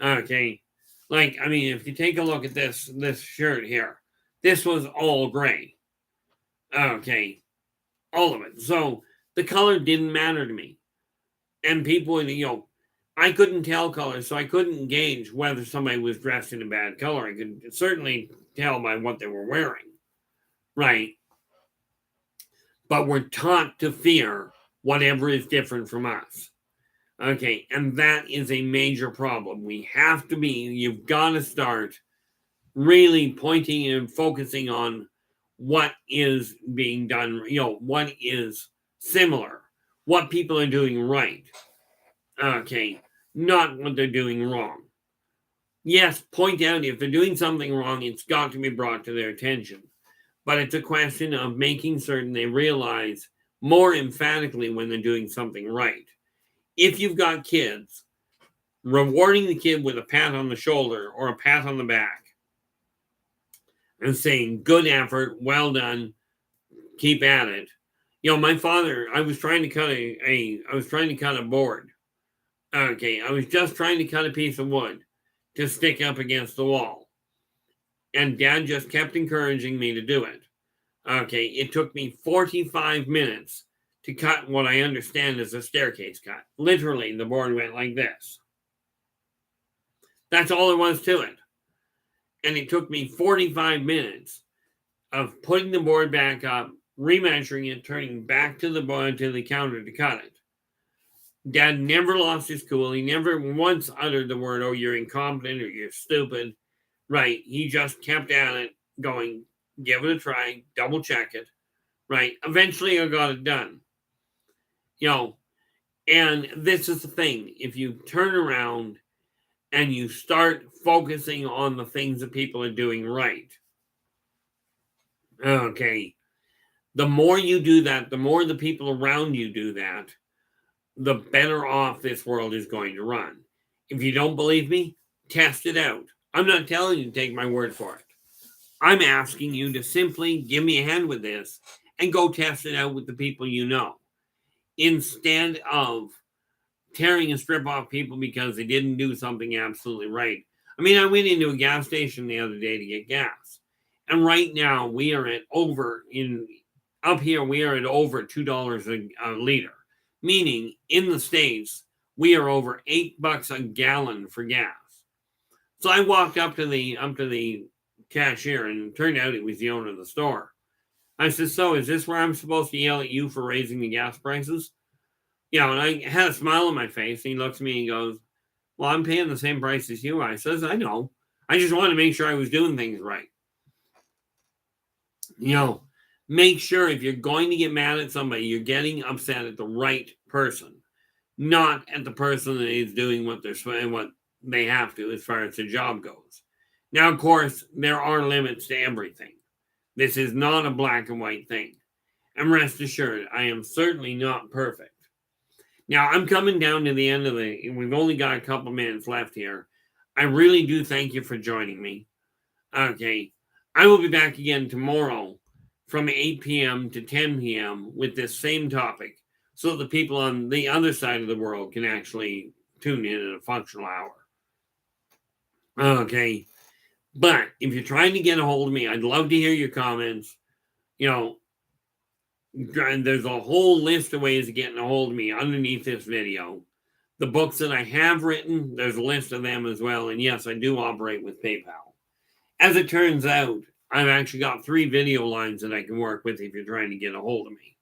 Okay. Like, I mean, if you take a look at this shirt here, this was all gray. Okay. All of it. So the color didn't matter to me. And people, I couldn't tell color, so I couldn't gauge whether somebody was dressed in a bad color. I could certainly tell by what they were wearing, right? But we're taught to fear whatever is different from us. Okay, and that is a major problem. You've got to start really pointing and focusing on what is being done, what is similar, what people are doing right. Okay, not what they're doing wrong. Yes, point out if they're doing something wrong, it's got to be brought to their attention. But it's a question of making certain they realize more emphatically when they're doing something right. If you've got kids, rewarding the kid with a pat on the shoulder or a pat on the back and saying, good effort, well done, keep at it. My father, I was trying to cut a board. Okay, I was just trying to cut a piece of wood to stick up against the wall. And Dad just kept encouraging me to do it. Okay, it took me 45 minutes to cut what I understand is a staircase cut. Literally, the board went like this. That's all there was to it. And it took me 45 minutes of putting the board back up, remeasuring it, turning back to the board to the counter to cut it. Dad never lost his cool. He never once uttered the word, oh, you're incompetent or you're stupid. Right. He just kept at it, going, give it a try, double check it. Right. Eventually I got it done. And this is the thing. If you turn around and you start focusing on the things that people are doing right, okay, The more you do that, the more the people around you do that, the better off this world is going to run. If you don't believe me, test it out. I'm not telling you to take my word for it. I'm asking you to simply give me a hand with this and go test it out with the people you know, instead of tearing a strip off people because they didn't do something absolutely right. I mean, I went into a gas station the other day to get gas, and right now we are at up here we are at over $2 a liter, meaning in the States we are over $8 a gallon for gas. So I walked up to the cashier, and it turned out it was the owner of the store. I said, "So is this where I'm supposed to yell at you for raising the gas prices?" And I had a smile on my face. And he looks at me and goes, "Well, I'm paying the same price as you." I says, "I know. I just wanted to make sure I was doing things right." Make sure if you're going to get mad at somebody, you're getting upset at the right person, not at the person that is doing what they have to as far as the job goes. Now, of course, there are limits to everything. This is not a black and white thing. And rest assured, I am certainly not perfect. Now, I'm coming down to the end of we've only got a couple minutes left here. I really do thank you for joining me. Okay. I will be back again tomorrow from 8 p.m. to 10 p.m. with this same topic, so the people on the other side of the world can actually tune in at a functional hour. Okay. But if you're trying to get a hold of me, I'd love to hear your comments. There's a whole list of ways of getting a hold of me underneath this video. The books that I have written, there's a list of them as well. And yes, I do operate with PayPal. As it turns out, I've actually got 3 video lines that I can work with if you're trying to get a hold of me.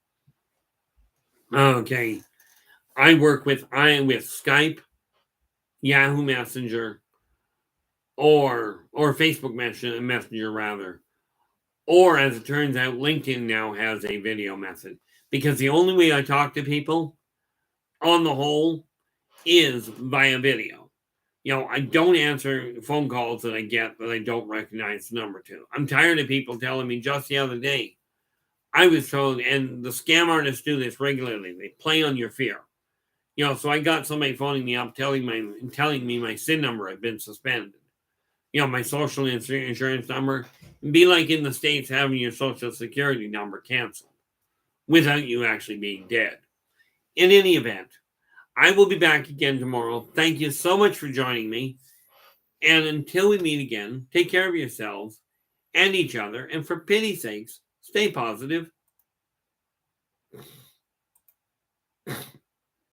Okay. I work with Skype, Yahoo Messenger, or Facebook Messenger rather. Or, as it turns out, LinkedIn now has a video method. Because the only way I talk to people, on the whole, is via video. I don't answer phone calls that I get that I don't recognize the number to. I'm tired of people telling me. Just the other day, I was told, and the scam artists do this regularly, they play on your fear. So I got somebody phoning me up telling me my SIN number had been suspended. My social insurance number. It'd be like in the States having your social security number canceled without you actually being dead. In any event, I will be back again tomorrow. Thank you so much for joining me. And until we meet again, take care of yourselves and each other. And for pity's sakes, stay positive